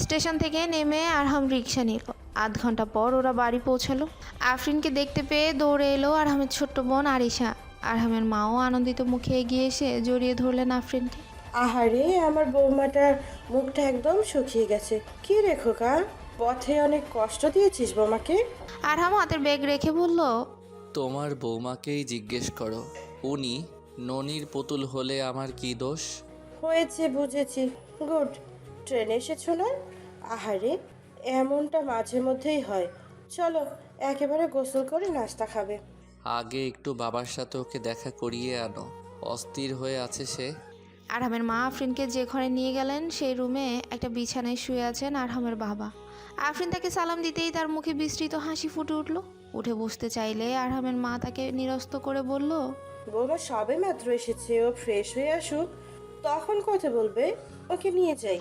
স্টেশন থেকে নেমে আরহাম রিক্সা নিল। আধ ঘন্টা পর ওরা বাড়ি পৌঁছালো। আফরিনকে দেখতে পেয়ে দৌড়ে এলো আরহামের ছোট্ট বোন আরিশা। আরহামের মাও আনন্দিত মুখে এগিয়ে এসে জড়িয়ে ধরলেন আফরিনকে। আহারে, আমার বৌমাটার মুখটা একদম শুকিয়ে গেছে। কি রে খোকা, পথে অনেক কষ্ট দিয়েছিস বৌমাকে? আরহাম হাতের ব্যাগ রেখে বলল, তোমার বৌমাকেই জিজ্ঞেস করো, উনি ননির পুতুল হলে আমার কি দোষ? হয়েছে, বুঝেছি। গুড। ট্রেনে এসেছো না? আহারে, এমনটা মাঝে মধ্যেই হয়। চলো একেবারে গোসল করে নাস্তা খাবে। আগে একটু বাবার সাথে ওকে দেখা করিয়ে আনো, অস্থির হয়ে আছে সে। আরহামের মা আফরিনকে যে ঘরে নিয়ে গেলেন সেই রুমে একটা বিছানায় শুয়ে আছেন আরহামের বাবা। আফরিন তাকে সালাম দিতেই তার মুখে বিস্তৃত হাসি ফুটে উঠল। উঠে বসতে চাইলে আরহামের মা তাকে নিরস্ত করে বলল, বৌমা সবে মাত্র এসেছে, ও ফ্রেশ হয়ে আসুক, তখন কথা বলবে। ওকে নিয়ে যাই।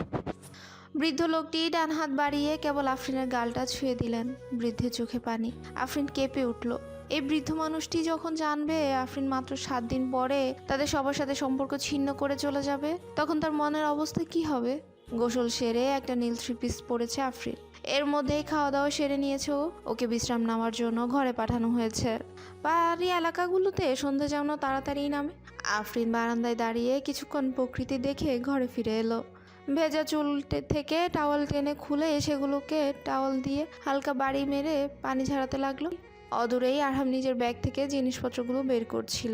বৃদ্ধ লোকটি ডান হাত বাড়িয়ে কেবল আফরিনের গালটা ছুঁয়ে দিলেন। বৃদ্ধের চোখে পানি। আফরিন কেঁপে উঠল। এই বৃদ্ধ মানুষটি যখন জানবে আফরিন মাত্র 7 দিন পরে তাদের সবার সাথে সম্পর্ক ছিন্ন করে চলে যাবে, তখন তার মনের অবস্থা কি হবে? গোসল সেরে একটা নীল 3 পিস পরেছে আফরিন। এর মধ্যেই খাওয়া দাওয়া সেরে নিয়েছে ওকে বিশ্রাম নেওয়ার জন্য ঘরে পাঠানো হয়েছে। পাহাড়ি এলাকাগুলোতে সন্ধ্যা যেন তাড়াতাড়ি নামে। আফরিন বারান্দায় দাঁড়িয়ে কিছুক্ষণ প্রকৃতি দেখে ঘরে ফিরে এলো। ভেজা চুল থেকে টাওয়াল টেনে খুলে সেগুলোকে টাওয়াল দিয়ে হালকা বাড়ি মেরে পানি ঝাড়াতে লাগলো। অদূরেই আরহাম নিজের ব্যাগ থেকে জিনিসপত্রগুলো বের করছিল।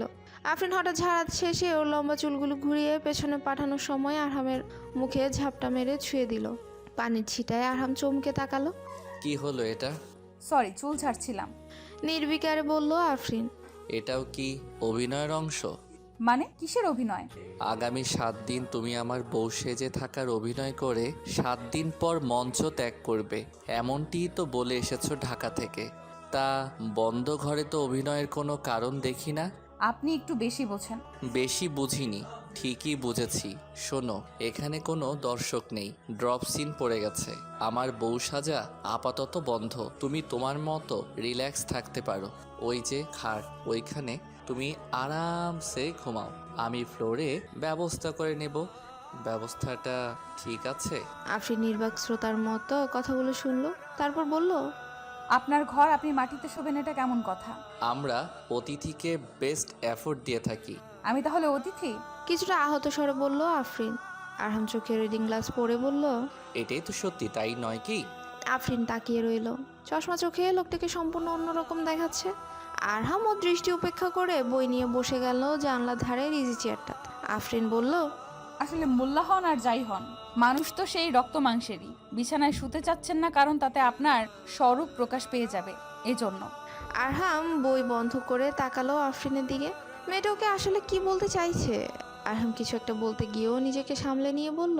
আফরিন হঠাৎ ঝাড়া শেষে ওর লম্বা চুলগুলো ঘুরিয়ে পেছনে পাঠানোর সময় আরহামের মুখে ঝাপটা মেরে ছুঁয়ে দিল। পানির ছিটায় আরহাম চমকে তাকালো। কি হলো এটা? সরি, চুল ছাড়ছিলাম। নির্বিকারে বলল আফরিন। এটাও কি অভিনয়ের অংশ? মানে কিসের অভিনয়? আগামী 7 দিন তুমি আমার বউ সেজে থাকার অভিনয় করে 7 দিন পর মঞ্চ ত্যাগ করবে, এমনটিই তো বলে এসেছো ঢাকা থেকে। তা বন্ধ ঘরে তো অভিনয়ের কোনো কারণ দেখি না। আপনি একটু বেশি বোঝেন। বেশি বুঝিনি, ঠিকই বুঝেছি। শোনো, এখানে কোনো দর্শক নেই, ড্রপ সিন পড়ে গেছে। আমার বউ সাজা আপাতত বন্ধ, তুমি তোমার মতো রিল্যাক্স থাকতে পারো। ওই যে খাট, ওইখানে তুমি আরামসে ঘুমাও, আমি ফ্লোরে ব্যবস্থা করে নেব। ব্যবস্থাটা ঠিক আছে? আফরিন নির্বাক শ্রোতার মতো কথাগুলো শুনলো, তারপর বলল, আপনার ঘর, আপনি মাটিতে শোবেন, এটা কেমন কথা? আমরা অতিথিকে বেস্ট এফোর্ট দিয়ে থাকি। আমি তাহলে অতিথি? কিছুটা আহত স্বরে বলল আফরিন। আরহাম চোখে রিডিং গ্লাস পরে বলল, এটাই তো সত্যি, তাই নয় কি? আফরিন তাকিয়ে রইল। চশমা চোখে লোকটাকে সম্পূর্ণ অন্যরকম দেখাচ্ছে। আরহাম ওর দৃষ্টি উপেক্ষা করে বই নিয়ে বসে গেল জানলার ধারে ইজি চেয়ারটা। আফরিন বলল, আসলে মোল্লা হন আর যাই হন, মানুষ তো সেই রক্ত মাংসেরই। বিছানায় শুতে চাচ্ছেন না কারণ তাতে আপনার স্বরূপ প্রকাশ পেয়ে যাবে, এজন্য। আরহাম বই বন্ধ করে তাকালো আফরিনের দিকে। মেয়েটা ওকে আসলে কি বলতে চাইছে? আরহাম কিছু একটা বলতে গিয়েও নিজেকে সামলে নিয়ে বলল,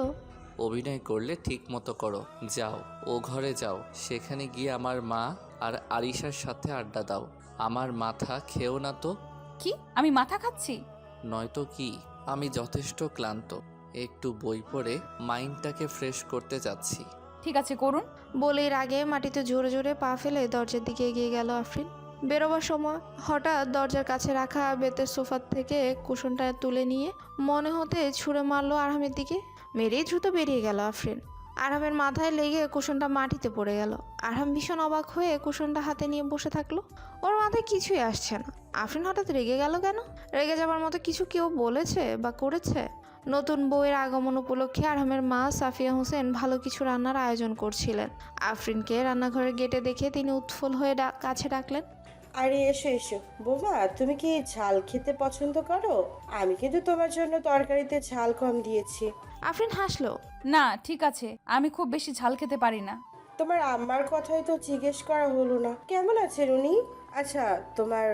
অভিনয় করলে ঠিক মতো করো, যাও ও ঘরে যাও, সেখানে গিয়ে আমার মা আর আরিশার সাথে আড্ডা দাও। আমার মাথা খেও না তো। কি আমি মাথা খাচ্ছি? নয়তো কি, আমি যথেষ্ট ক্লান্ত, একটু বই পড়ে মাইন্ডটাকে ফ্রেশ করতে যাচ্ছি। ঠিক আছে, করুন। বলে আগে মাটিতে জোরে জোরে পা ফেলে দরজার দিকে এগিয়ে গেল আফরিন। বেরোবার সময় হঠাৎ দরজার কাছে রাখা বেতের সোফার থেকে কুশনটা তুলে নিয়ে মনে হতে ছুঁড়ে মারলো আরহামের দিকে। মেরেই দ্রুত বেরিয়ে গেল আফরিন। আরহামের মাথায় লেগে কুশনটা মাটিতে পড়ে গেল। আরহাম ভীষণ অবাক হয়ে কুশনটা হাতে নিয়ে বসে থাকলো। ওর মাথায় কিছুই আসছে না। আফরিন হঠাৎ রেগে গেল কেন? রেগে যাবার মতো কিছু কেউ বলেছে বা করেছে? নতুন বউয়ের আগমন উপলক্ষে আরহামের মা সাফিয়া হোসেন ভালো কিছু রান্নার আয়োজন করছিলেন। আফরিনকে রান্নাঘরের গেটে দেখে তিনি উৎফুল্ল হয়ে কাছে ডাকলেন, আরে এসো এসো। বৌমা, তুমি কি ঝাল খেতে পছন্দ করো? আমি কিন্তু তোমার জন্য তরকারিতে ঝাল কম দিয়েছি। আফরিন হাসলো। না, ঠিক আছে, আমি খুব বেশি ঝাল খেতে পারি না। তোমার আম্মার কথাই তো জিজ্ঞেস করা হলো না। কেমন আছেন উনি? আচ্ছা, তোমার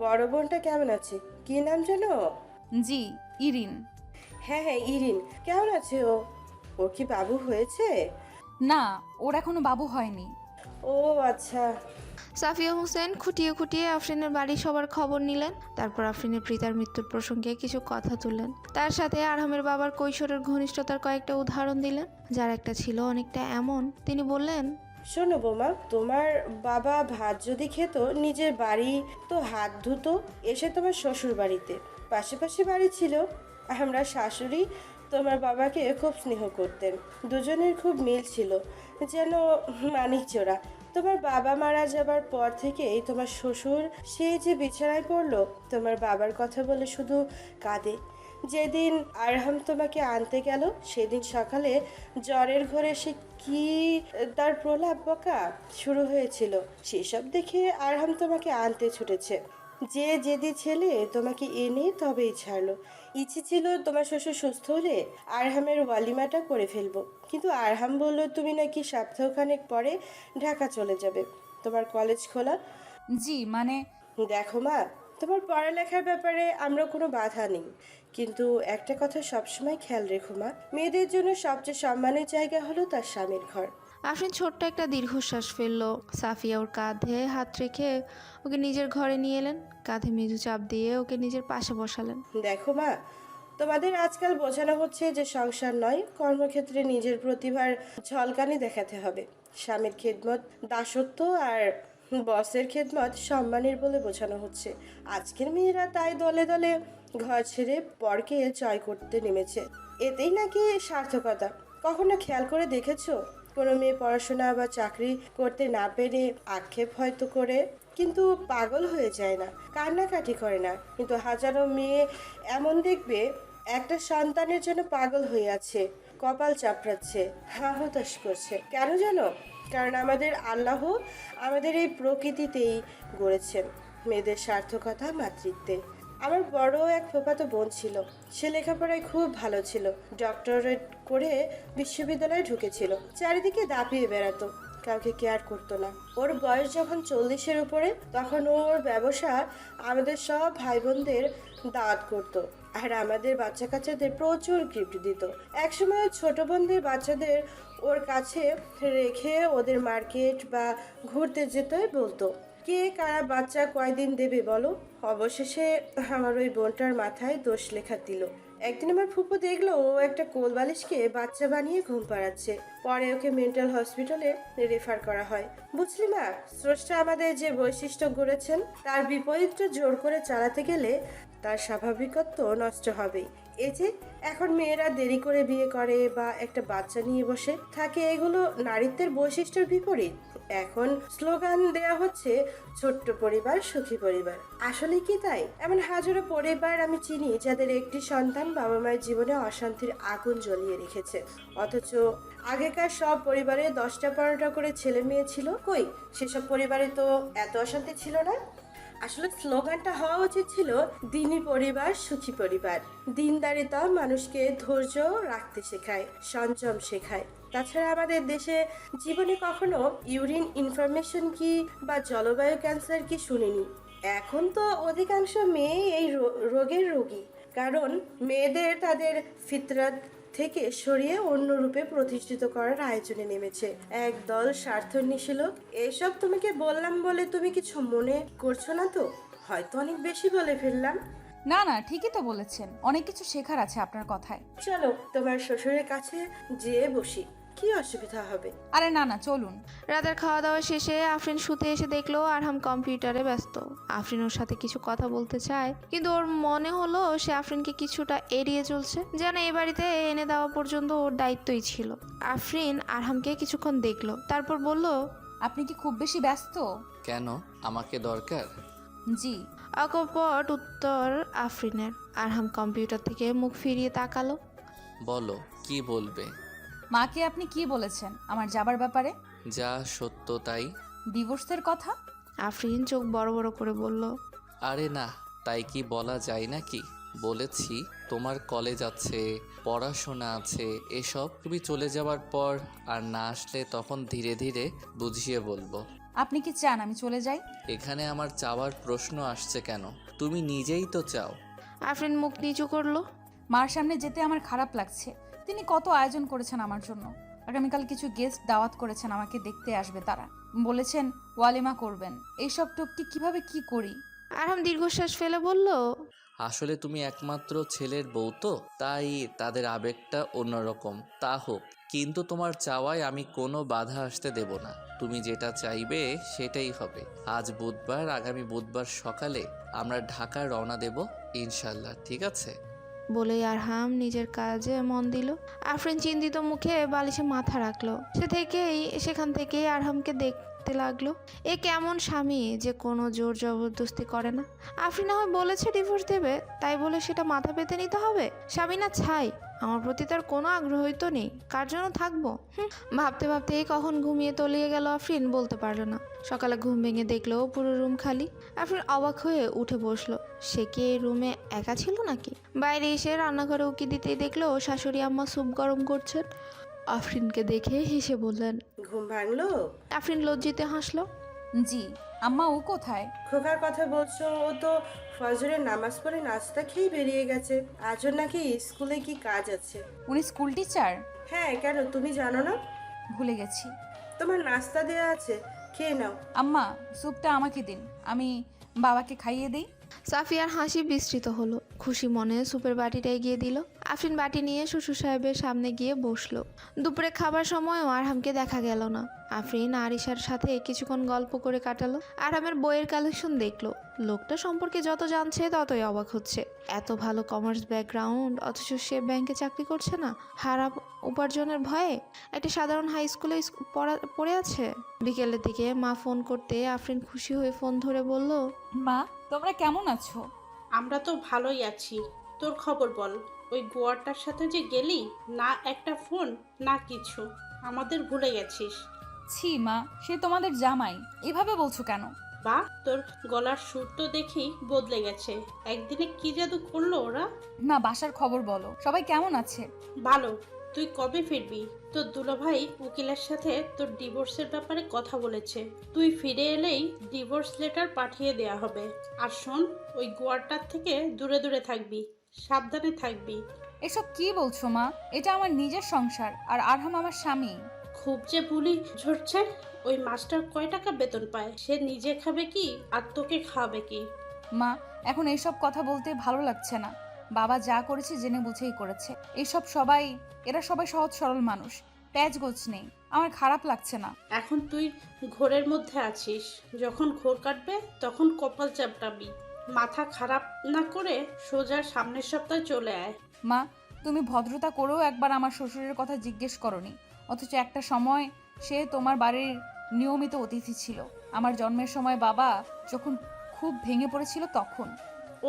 বড় বোনটা কেমন আছে? কি নাম জানো? জি, ইরিন। হ্যাঁ হ্যাঁ, ইরিন। কেমন আছে ও? ওর কি বাবু হয়েছে? না, ওর এখনো বাবু হয়নি। ও আচ্ছা। সাফিয়া হোসেন খুঁটিয়ে খুঁটিয়ে আফরিনের বাড়ির সবার খবর নিলেন। তারপর আফরিনের পিতার মৃত্যুর প্রসঙ্গে কিছু কথা তুললেন। তার সাথে আরহামের বাবার কৈশোরের ঘনিষ্ঠতার কয়েকটা উদাহরণ দিলেন, যার একটা ছিল অনেকটা এমন। তিনি বললেন, শোনো বোমা, তোমার বাবা ভাত যদি খেত নিজের বাড়ি তো হাত ধুতো এসে তোমার শ্বশুর বাড়িতে। পাশাপাশি বাড়ি ছিল। আমরা শাশুড়ি তোমার বাবাকে খুব স্নেহ করতেন, দুজনের খুব মিল ছিল, যেন মানিক জোড়া। তোমার বাবা মারা যাবার পর থেকেই তোমার শ্বশুর সেই যে বিছানায় পড়লো, তোমার বাবার কথা বলে শুধু কাঁদে। যেদিন আরহাম তোমাকে আনতে গেল সেদিন সকালে জ্বরের ঘরে সে কি তার প্রলাপ বকা শুরু হয়েছিল, সেসব দেখে আরহাম তোমাকে আনতে ছুটেছে। যে জেদি ছেলে তোমাকে এনে তবেই ছাড়লো। ইচ্ছে ছিল তোমার শ্বশুর সুস্থ হলে আরহামের ওয়ালিমাটা করে ফেলবো, কিন্তু আরহাম বলল তুমি নাকি সপ্তাহখানেক পরে ঢাকা চলে যাবে, তোমার কলেজ খোলা। জি মানে দেখো মা, তোমার পড়ালেখার ব্যাপারে আমরা কোনো বাধা নেই, কিন্তু একটা কথা সবসময় খেয়াল রেখো মা, মেয়েদের জন্য সবচেয়ে সম্মানের জায়গা হলো তার স্বামীর ঘর। আফরিন ছোট্ট একটা দীর্ঘশ্বাস ফেললো। সাফিয়া ওর কাঁধে হাত রেখে ওকে নিজের ঘরে নিয়ে এলেন। কাঁধে মৃদু চাপ দিয়ে ওকে নিজের পাশে বসালেন। দেখো মা, তোমাদের আজকাল বোঝানো হচ্ছে যে সংসার নয়, কর্মক্ষেত্রে নিজের প্রতিভার ঝলকানি দেখাতে হবে। স্বামীর খেদমত দাসত্ব আর বসের খেদমত সম্মানের বলে বোঝানো হচ্ছে। আজকের মেয়েরা তাই দলে দলে ঘর ছেড়ে পরকে জয় করতে নেমেছে। এতেই নাকি সার্থকতা। কখনো খেয়াল করে দেখেছো কোনো মেয়ে পড়াশোনা বা চাকরি করতে না পেরে আক্ষেপ হয়তো করে, কিন্তু পাগল হয়ে যায় না, কান্নাকাটি করে না। কিন্তু হাজারো মেয়ে এমন দেখবে একটা সন্তানের জন্য পাগল হয়ে আছে, কপাল চাপড়াচ্ছে, হাহুতাশ করছে। কেন জানো? কারণ আমাদের আল্লাহ আমাদের এই প্রকৃতিতেই গড়েছেন মেয়েদের সার্থকতা মাতৃত্বে। আমার বড় এক ফুফাতো বোন ছিল, সে লেখাপড়ায় খুব ভালো ছিল, ডক্টরেট করে বিশ্ববিদ্যালয়ে ঢুকেছিল, চারিদিকে দাপিয়ে বেড়াতো, কাউকে কেয়ার করতো না। ওর বয়স যখন 40-এর উপরে, তখন ওর ব্যবসা আমাদের সব ভাই বোনদের দাওয়াত করতো, আর আমাদের বাচ্চা কাচ্চাদের প্রচুর গিফট দিত। একসময় ছোট বোনদের বাচ্চাদের ওর কাছে রেখে ওদের মার্কেট বা ঘুরতে যেতে বলতো। কে কারা বাচ্চা কয়দিন দেবে বলো? অবশেষে আমার ওই বোনটার মাথায় দোষ লেখা দিল। একদিন আমার ফুপু দেখলো ও একটা কোলবালিশকে বাচ্চা বানিয়ে ঘুম পাড়াচ্ছে। পরে ওকে মেন্টাল হসপিটালে রেফার করা হয়। বুঝলি মা, স্রষ্টা আমাদের যে বৈশিষ্ট্য গড়েছেন তার বিপরীতটা জোর করে চালাতে গেলে তার স্বাভাবিকত্ব নষ্ট হবেই। এই যে এখন মেয়েরা দেরি করে বিয়ে করে বা একটা বাচ্চা নিয়ে বসে থাকে, এগুলো নারীত্বের বৈশিষ্ট্যের বিপরীত। এখন স্লোগান দেয়া হচ্ছে ছোট্ট পরিবার সুখী পরিবার। আসলে কি তাই? এমন হাজারো পরিবার আমি চিনি যাদের একটি সন্তান বাবা মায়ের জীবনে অশান্তির আগুন জ্বলিয়ে রেখেছে, অথচ আগেকার সব পরিবারে 10টা-12টা করে ছেলে মেয়ে ছিল। কই, সেসব পরিবারে তো এত অশান্তি ছিল না। আসলে স্লোগানটা হওয়া উচিত ছিল দিনী পরিবার সুখী পরিবার। দিনদারিতা মানুষকে ধৈর্য রাখতে শেখায়, সংযম শেখায়। তাছাড়া আমাদের দেশে জীবনে কখনো ইউরিন ইনফরমেশন কি বা জলবায়ু ক্যান্সার কি শুনিনি। এখন তো অধিকাংশ মেয়ে এই রোগের রোগী, কারণ মেয়েদের তাদের ফিতরাত থেকে সরিয়ে অন্য রূপে প্রতিষ্ঠিত করার আয়োজনে নেমেছে একদল স্বার্থন্বেষী লোক। এসব তোমাকে বললাম বলে তুমি কিছু মনে করছো না তো? হয়তো অনেক বেশি বলে ফেললাম। না না, ঠিকই তো বলেছেন, অনেক কিছু শেখার আছে আপনার কথায়। চলো তোমার শ্বশুরের কাছে যেয়ে বসি, কি অসুবিধা হবে? আরে না না, চলুন। রাতের খাওয়া দাওয়া শেষে আফরিন শুতে এসে দেখলো আরহাম কম্পিউটারে ব্যস্ত। আফরিন ওর সাথে কিছু কথা বলতে চায়, কিন্তু ওর মনে হলো সে আফরিনকে কিছুটা এড়িয়ে চলছে, যেন এ বাড়িতে এনে দেওয়া পর্যন্ত ওর দায়িত্বই ছিল। আফরিন আরহামকে কিছুক্ষণ দেখলো, তারপর বলল, আপনি কি খুব বেশি ব্যস্ত? কেন, আমাকে দরকার? জি। অকপট উত্তর আফরিনের। আরহাম কম্পিউটার থেকে মুখ ফিরিয়ে তাকালো। বলো, কি বলবে? মাকে আপনি কি বলেছেন আমার যাবার ব্যাপারে? যা সত্য তাই। ডিভোর্সের কথা? আফরিন চোখ বড় বড় করে বলল, আরে না, তাই কি বলা যায় নাকি? বলেছি তোমার কলেজ আছে, পড়াশোনা আছে, এসব তুমি চলে যাওয়ার পর আর না আসলে তখন ধীরে ধীরে বুঝিয়ে বলবো। আপনি কি চান আমি চলে যাই? এখানে আমার চাওয়ার প্রশ্ন আসছে কেন? তুমি নিজেই তো চাও। আফরিন মুখ নিচু করলো। মার সামনে যেতে আমার খারাপ লাগছে। তিনি কত আয়োজন করেছেন আমার জন্য, আগামীকাল কিছু গেস্ট দাওয়াত করেছেন, আমাকে দেখতে আসবে তারা। বলেছেন ওয়ালিমা করবেন। এইসব টপকে কিভাবে কি করি? আরহাম দীর্ঘশ্বাস ফেলে বলল, আসলে তুমি একমাত্র ছেলের বউ তো, তাই তাদের আবেগটা অন্যরকম। তা হোক, কিন্তু তোমার চাওয়ায় আমি কোনো বাধা আসতে দেব না। তুমি যেটা চাইবে সেটাই হবে। আজ বুধবার, আগামী বুধবার সকালে আমরা ঢাকা রওনা দেব ইনশাল্লাহ, ঠিক আছে? বলেই আরহাম নিজের কাজে মন দিল। আফরিন চিন্তিত মুখে বালিশে মাথা রাখলো। সেখান থেকেই আরহামকে দেখতে লাগলো। এ কেমন স্বামী যে কোনো জোর জবরদস্তি করে না। আফরিন না হয় বলেছে ডিভোর্স দেবে, তাই বলে সেটা মাথা পেতে নিতে হবে? স্বামী না ছাই, আমার প্রতি তার কোনো আগ্রহই তো নেই, কার জন্য থাকবো? ভাবতে ভাবতেই কখন ঘুমিয়ে তলিয়ে গেল আফরিন বলতে পারলো না। সকালে ঘুম ভেঙে দেখলো পুরো রুম খালি। আফরিন অবাক হয়ে উঠে বসলো। সে কি এই রুমে একা ছিল নাকি? বাইরে এসে রান্নাঘরে উকি দিতেই দেখলো শাশুড়ি আম্মা স্যুপ গরম করছেন। আফরিনকে দেখে হেসে বললেন। ঘুম ভাঙলো? আফরিন লজ্জিতে হাসলো। জি। আম্মা ও কোথায়? খোকার কথা বলছো? ও তো ফজরের নামাজ পড়ে নাস্তা খেয়ে বেরিয়ে গেছে। আজও নাকি স্কুলে কি কাজ আছে। উনি স্কুল টিচার? হ্যাঁ, কেন তুমি জানো না? ভুলে গেছি। তোমার নাস্তা দেওয়া আছে, খেয়ে নাও। আম্মা স্যুপটা আমাকে দিন, আমি বাবাকে খাইয়ে দিই। সাফিয়ার হাসি বিস্তৃত হলো। খুশি মনে সুপের বাটিটা এগিয়ে দিল। আফরিন বাটি নিয়ে শ্বশুর সাহেবের সামনে গিয়ে বসলো। দুপুরে খাবার সময়ও আরহামকে দেখা গেল না। আফরিন আরিশার সাথে কিছুক্ষণ গল্প করে কাটালো। আরহামের বইয়ের কালেকশন দেখলো। লোকটা সম্পর্কে যত জানছে ততই অবাক হচ্ছে। এত ভালো কমার্স ব্যাকগ্রাউন্ড, অথচ সে ব্যাংকে চাকরি করছে না, খারাপ উপার্জনের ভয়ে একটা সাধারণ হাই স্কুলে পড়ে আছে। বিকেলের দিকে মা ফোন করতে আফরিন খুশি হয়ে ফোন ধরে বলল, মা তোমরা কেমন আছো? আমরা তো ভালোই আছি। তোর খবর বল। ওই গোয়ারটার সাথে যে গেলি, না একটা ফোন না কিছু, আমাদের ভুলে গেছিস? ছি মা, সে তোমাদের জামাই, এভাবে বলছো কেন? বা তোর গলার সুর তো দেখি বদলে গেছে। একদিনে কি জাদু করলো ওরা? মা বাসার খবর বলো, সবাই কেমন আছে? ভালো। তুই কবে ফিরবি? তোর দুলাভাই উকিলের সাথে তোর ডিভোর্সের ব্যাপারে কথা বলেছে। তুই ফিরে এলেই ডিভোর্স লেটার পাঠিয়ে দেয়া হবে। আর শোন, ওই গোয়ারটার থেকে দূরে দূরে থাকবি, সাবধানে থাকবি। এসব কি বলছো মা? এটা আমার নিজের সংসার, আর আরহাম আমার স্বামী। খুব যে বুলি ঝরছে। ওই মাস্টার কয় টাকা বেতন পায়? সে নিজে খাবে কি আর তোকে খাওয়াবে কি? মা এখন এইসব কথা বলতে ভালো লাগছে না। বাবা যা করেছে জেনে বুঝেই করেছে। এরা সবাই সহজ সরল মানুষ, প্যাচ গোছ নেই। আমার খারাপ লাগছে না। এখন তুই ঘোরের মধ্যে আছিস। যখন ঘোর কাটবে তখন কপাল চাপটাবি। মাথা খারাপ না করে সোজা সামনের সপ্তাহে চলে আয়। মা তুমি ভদ্রতা করেও একবার আমার শ্বশুরের কথা জিজ্ঞেস করনি, অথচ একটা সময় সে তোমার বাড়ির নিয়মিত অতিথি ছিল। আমার জন্মের সময় বাবা যখন খুব ভেঙে পড়েছিল তখন।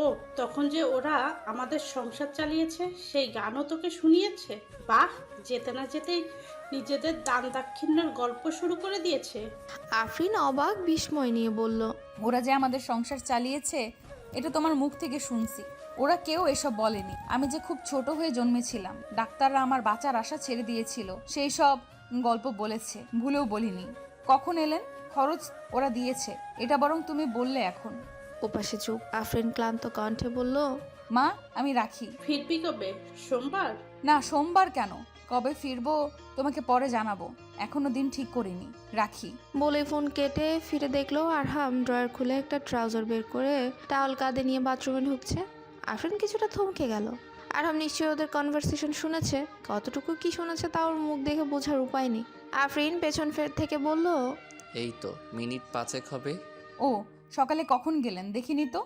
ও তখন যে ওরা আমাদের সংসার চালিয়েছে সেই গানও তোকে শুনিয়েছে? বাহ, যেতে না যেতেই নিজেদের দান দাক্ষিণ্যের গল্প শুরু করে দিয়েছে। আফরিন অবাক বিস্ময় নিয়ে বলল, ওরা যে আমাদের সংসার চালিয়েছে এটা তোমার মুখ থেকে শুনছি। ওরা কেউ এসব বলেনি। আমি যে খুব ছোট হয়ে জন্মেছিলাম, ডাক্তাররা আমার বাঁচার আশা ছেড়ে দিয়েছিল, সেই সব গল্প বলেছে, ভুলেও বলিনি। কখন এলেন? খরচ ওরা দিয়েছে, এটা বরং তুমি বললে এখন। ওপাশে চুপ। আফরিন ক্লান্ত কণ্ঠে বলল, মা আমি রাখি। ফিরবি কবে? সোমবার? না, সোমবার কেন, কবে ফিরবো তোমাকে পরে জানাবো, এখনো দিন ঠিক করিনি। রাখি। বলে ফোন কেটে ফিরে দেখলো আরহাম ড্রয়ার খুলে একটা ট্রাউজার বের করে টাওয়াল কাঁধে নিয়ে বাথরুমে ঢুকছে। আফরিন কিছুটা থমকে গেল। আরহাম নিশ্চয়ই ওদের কনভারসেশন শুনেছে। কতটুকু কি শুনেছে তা ওর মুখ দেখে বোঝার উপায় নেই। আফরিন পেছন থেকে বলল, এই তো মিনিট 5 হবে। ও সকালে কখন গেলেন দেখিনি তো।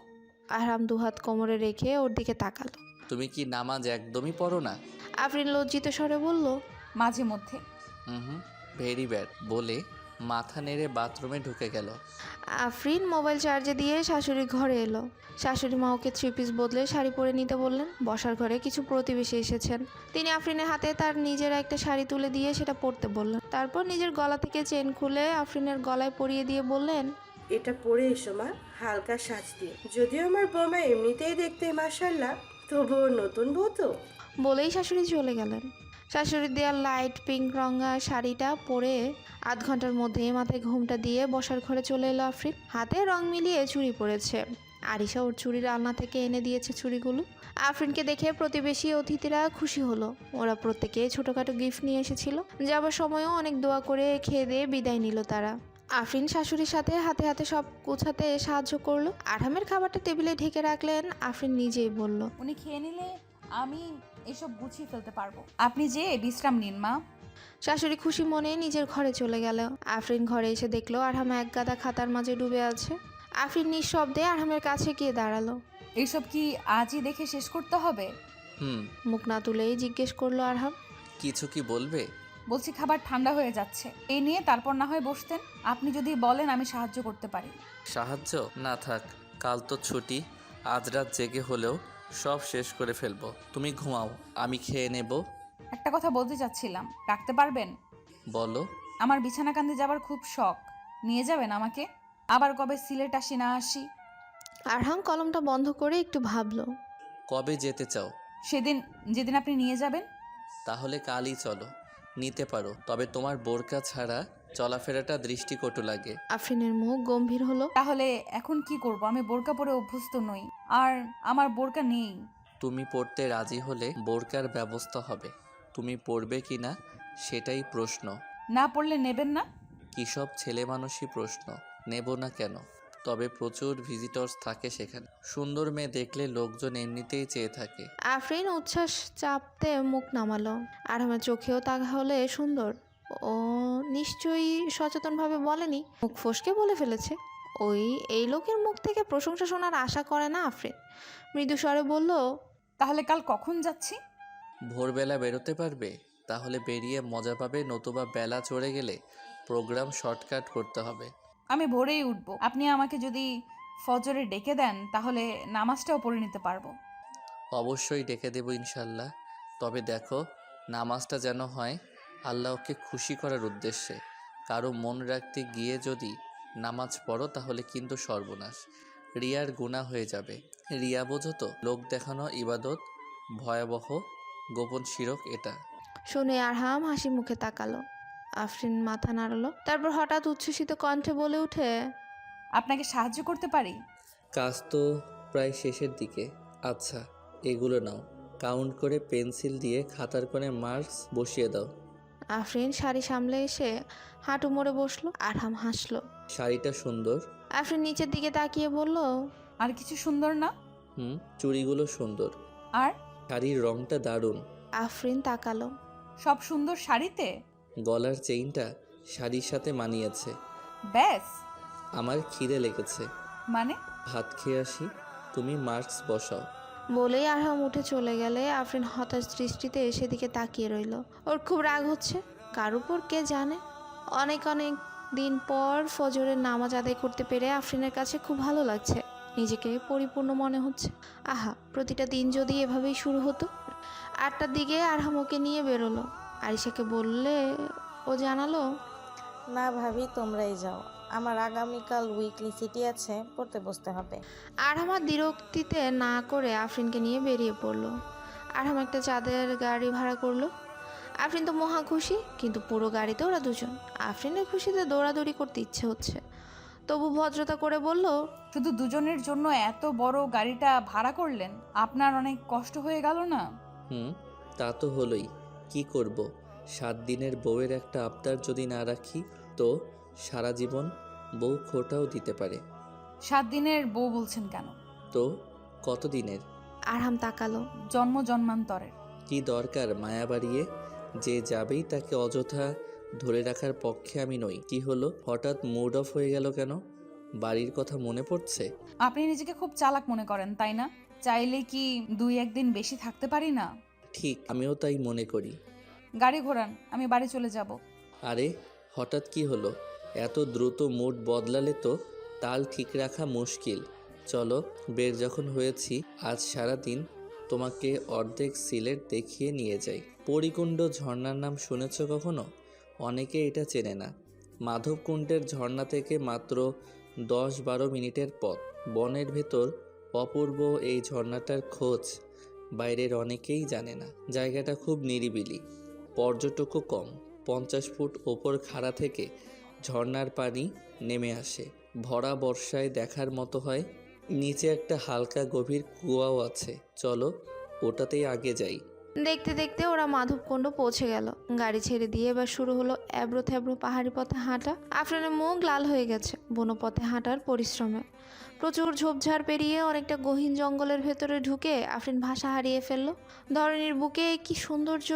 আরহাম দুহাত কোমরে রেখে ওর দিকে তাকালো। তুমি কি নামাজ একদমই পড়ো না? আফরিন লজ্জিত স্বরে বলল, মাঝে মধ্যে। হুম, ভেরি ব্যাড বলে মাথা নেড়ে বাথরুমে ঢুকে গেল। আফরিন মোবাইল চার্জে দিয়ে শাশুড়ির ঘরে এলো। শাশুড়ি মা ওকে 3 পিস বদলে শাড়ি পরে নিতে বললেন। বসার ঘরে কিছু প্রতিবেশী এসেছেন। তিনি আফরিনের হাতে তার নিজের একটা শাড়ি তুলে দিয়ে সেটা পরতে বললেন। তারপর নিজের গলা থেকে চেন খুলে আফরিনের গলায় পরিয়ে দিয়ে বললেন, এটা পরে এসো মা, হালকা সাজ দিয়ে। যদিও আমার বৌমা এমনিতেই দেখতে মাশাআল্লাহ, তবুও নতুন বউ তো। বলেই শাশুড়ি চলে গেলেন। শাশুড়ি দেওয়া লাইট পিঙ্ক রঙা শাড়িটা পরে আধ ঘন্টার মধ্যে মাথায় ঘুমটা দিয়ে বসার ঘরে চলে এলো আফরিন। হাতে রং মিলিয়ে চুড়ি পরেছে। আরিশা ওর চুরির আলনা থেকে এনে দিয়েছে চুড়িগুলো। আফরিনকে দেখে প্রতিবেশী অতিথিরা খুশি হলো। ওরা প্রত্যেকে ছোটোখাটো গিফট নিয়ে এসেছিল। যাবার সময়ও অনেক দোয়া করে খেয়ে দিয়ে বিদায় নিল তারা। আফরিন শাশুড়ির সাথে হাতে হাতে সব গোছাতে সাহায্য করলো। আরহামের খাবারটা টেবিলে ঢেকে রাখলেন। আফরিন নিজেই বলল, উনি খেয়ে নিলে আমি এসব গুছিয়ে ফেলতে পারবো। আপনি যে বিশ্রাম নিন মা। শাশুড়ি খুশি মনে নিজের ঘরে চলে গেল। আফরিন ঘরে এসে দেখলো আরহাম এক গাদা খাতার মাঝে ডুবে আছে। আফরিন নিঃশব্দে আরহামের কাছে গিয়ে দাঁড়ালো। এইসব কি আজই দেখে শেষ করতে হবে? মুখ না তুলেই জিজ্ঞেস করলো আরহাম। কিছু কি বলবে? বলছি খাবার ঠান্ডা হয়ে যাচ্ছে, এই নিয়ে তারপর না হয় বসতেন। আপনি যদি বলেন আমি সাহায্য করতে পারি। সাহায্য না থাক, কাল তো ছুটি, আজ রাত জেগে হলেও সব শেষ করে ফেলবো। তুমি ঘুমাও, আমি খেয়ে নেব। একটা কথা বলতে চাচ্ছিলাম, রাখতে পারবেন? বলো। আমার বিছানাকান্দি যাবার খুব শখ, নিয়ে যাবেন আমাকে? আবার কবে সিলেট আসি না আসি। আরহাম কলমটা বন্ধ করে একটু ভাবলো। কবে যেতে চাও? সেদিন যেদিন আপনি নিয়ে যাবেন। তাহলে কালই চলো। নিতে পারো, তবে তোমার বোরকা ছাড়া চলাফেরাটা দৃষ্টিকটু লাগে। আফরিনের মুখ গম্ভীর হলো। তাহলে এখন কি করব? আমি বোরকা পরে অভ্যস্ত নই, আর আমার বোরকা নেই। তুমি পড়তে রাজি হলে বোরকার ব্যবস্থা হবে। তুমি পড়বে কি না সেটাই প্রশ্ন। না পড়লে নেবেন না? কী সব ছেলে মানুষই প্রশ্ন। নেব না কেন? তবে প্রচুর ভিজিটর্স থাকে সেখানে। সুন্দর মেয়ে দেখলে লোকজন এমনিতেই চেয়ে থাকে। আফরিন উচ্ছ্বাস চাপতে মুখ নামালো। আরহামের চোখেও তাহলে সুন্দর। ও নিশ্চয়ই সচেতনভাবে বলেনি, মুখ ফসকে বলে ফেলেছে। এই লোকের মুখ থেকে প্রশংসা শোনার আশা করে না আফরিন। মৃদু স্বরে বলল, তাহলে কাল কখন যাচ্ছি? ভোরবেলা বেরোতে পারবে? তাহলে বেরিয়ে মজা পাবে, নতুবা বেলা চড়ে গেলে প্রোগ্রাম শর্টকাট করতে হবে। আমি ভোরেই উঠব। আপনি আমাকে যদি ফজরে ডেকে দেন তাহলে নামাজটাও পড়ে নিতে পারবো। অবশ্যই ডেকে দেব ইনশাল্লাহ। তবে দেখো, নামাজটা যেন হয় আল্লাহকে খুশি করার উদ্দেশ্যে। কারো মন রাখতে গিয়ে যদি নামাজ পড়ো তাহলে কিন্তু সর্বনাশ, রিয়ার গুনাহ হয়ে যাবে। রিয়া বোঝো তো? লোক দেখানো ইবাদত, ভয়াবহ গোপন শিরক এটা। শুনে আরহাম হাসি মুখে তাকালো। আফরিন মাথা নাড়ালো। তারপর হঠাৎ উচ্ছ্বসিত কণ্ঠে বলে উঠে, আপনাকে সাহায্য করতে পারি? কাজ তো প্রায় শেষের দিকে। আচ্ছা, এগুলো নাও, কাউন্ট করে পেন্সিল দিয়ে খাতার কোণে মার্কস বসিয়ে দাও। আফরিন শাড়ি সামলে এসে হাঁটু মুড়ে বসলো। আরহাম হাসলো। শাড়িটা সুন্দর। আফরিন নিচের দিকে তাকিয়ে বলল, আর কিছু সুন্দর না? চুড়িগুলো সুন্দর। আর শাড়ির রংটা দারুণ। আফরিন তাকালো। সব সুন্দর শাড়িতে? গলার চেইনটা শাড়ির সাথে মানিয়েছে। ব্যাস। আমার খিদে লেগেছে, মানে? ভাত খেয়ে আসি, তুমি মার্কস বসাও। বলেই আরহাম উঠে চলে গেলে আফরিন হতাশ দৃষ্টিতে সেদিকে তাকিয়ে রইল। ওর খুব রাগ হচ্ছে, কার উপর কে জানে। অনেক দিন পর ফজরের নামাজ আদায় করতে পেরে আফরিনের কাছে খুব ভালো লাগছে। নিজেকে পরিপূর্ণ মনে হচ্ছে। আহা, প্রতিটা দিন যদি এভাবেই শুরু হতো। 8টার দিকে আরহাম ওকে নিয়ে বেরোলো। আরিশাকে বললে ও জানালো, না ভাবি, তোমরাই যাও, আমার আগামীকাল উইকলি সিটি আছে, পড়তে বসতে হবে। আরহাম আর দ্বিরুক্তিতে না করে আফরিনকে নিয়ে বেরিয়ে পড়লো। আরহাম একটা চাঁদের গাড়ি ভাড়া করলো। আফরিন তো মহা খুশি, কিন্তু পুরো গাড়িতে ওরা দুজন। আফরিনের খুশিতে দৌড়াদৌড়ি করতে ইচ্ছে হচ্ছে, তবু ভদ্রতা করে বলল, শুধু দুজনের জন্য এত বড় গাড়িটা ভাড়া করলেন? আপনার অনেক কষ্ট হয়ে গেল না? তা তো হলোই, কি করব। 7 দিনের বউয়ের একটা আবদার যদি না রাখি তো সারা জীবন বউ খোটাও দিতে পারে। 7 দিনের বউ বলছেন কেন? তো কতদিনের? আরহাম তাকালো। জন্ম জন্মান্তরের। কি দরকার মায়া বাড়িয়ে? যে যাবেই তাকে অযথা ধরে রাখার পক্ষে আমি নই। কি হলো, হঠাৎ মুড অফ হয়ে গেল কেন? বাড়ির কথা মনে পড়ছে? আপনি নিজেকে খুব চালাক মনে করেন, তাই না? চাইলে কি 2-1 দিন বেশি থাকতে পারি না? ঠিক, আমিও তাই মনে করি। গাড়ি ঘোরান, আমি বাড়ি চলে যাব। আরে হঠাৎ কি হলো? এত দ্রুত মুড বদলালে তো তাল ঠিক রাখা মুশকিল। চলো, বের যখন হয়েছি আজ সারা দিন তোমাকে অর্ধেক সিলেট দেখিয়ে নিয়ে যাই। পরিকুণ্ড ঝর্ণার নাম শুনেছ কখনো? অনেকে এটা চেনে না। মাধবকুণ্ডের ঝর্ণা থেকে মাত্র 10-12 মিনিটের পথ। বনের ভেতর অপূর্ব এই ঝর্ণাটার খোঁজ বাইরের অনেকেই জানে না। জায়গাটা খুব নিরিবিলি, পর্যটকও কম। 50 ফুট ওপর খাড়া থেকে ঝর্ণার পানি নেমে আসে। ভরা বর্ষায় দেখার মতো হয়। নিচে একটা হালকা গভীর কুয়াও আছে, চলো ওটাতেই আগে যাই। দেখতে দেখতে ওরা মাধবকুণ্ড পৌঁছে গেল। গাড়ি ছেড়ে দিয়ে এবার শুরু হলো এবড়ো থেবড়ো পাহাড়ি পথে হাঁটা। আফরিনের মুখ লাল হয়ে গেছে বনো পথে হাঁটার পরিশ্রমে। প্রচুর ঝোপঝাড় পেরিয়ে অনেকটা গহীন জঙ্গলের ভেতরে ঢুকে আফরিন ভাষা হারিয়ে ফেলল। ধরনীর বুকে কি সৌন্দর্য,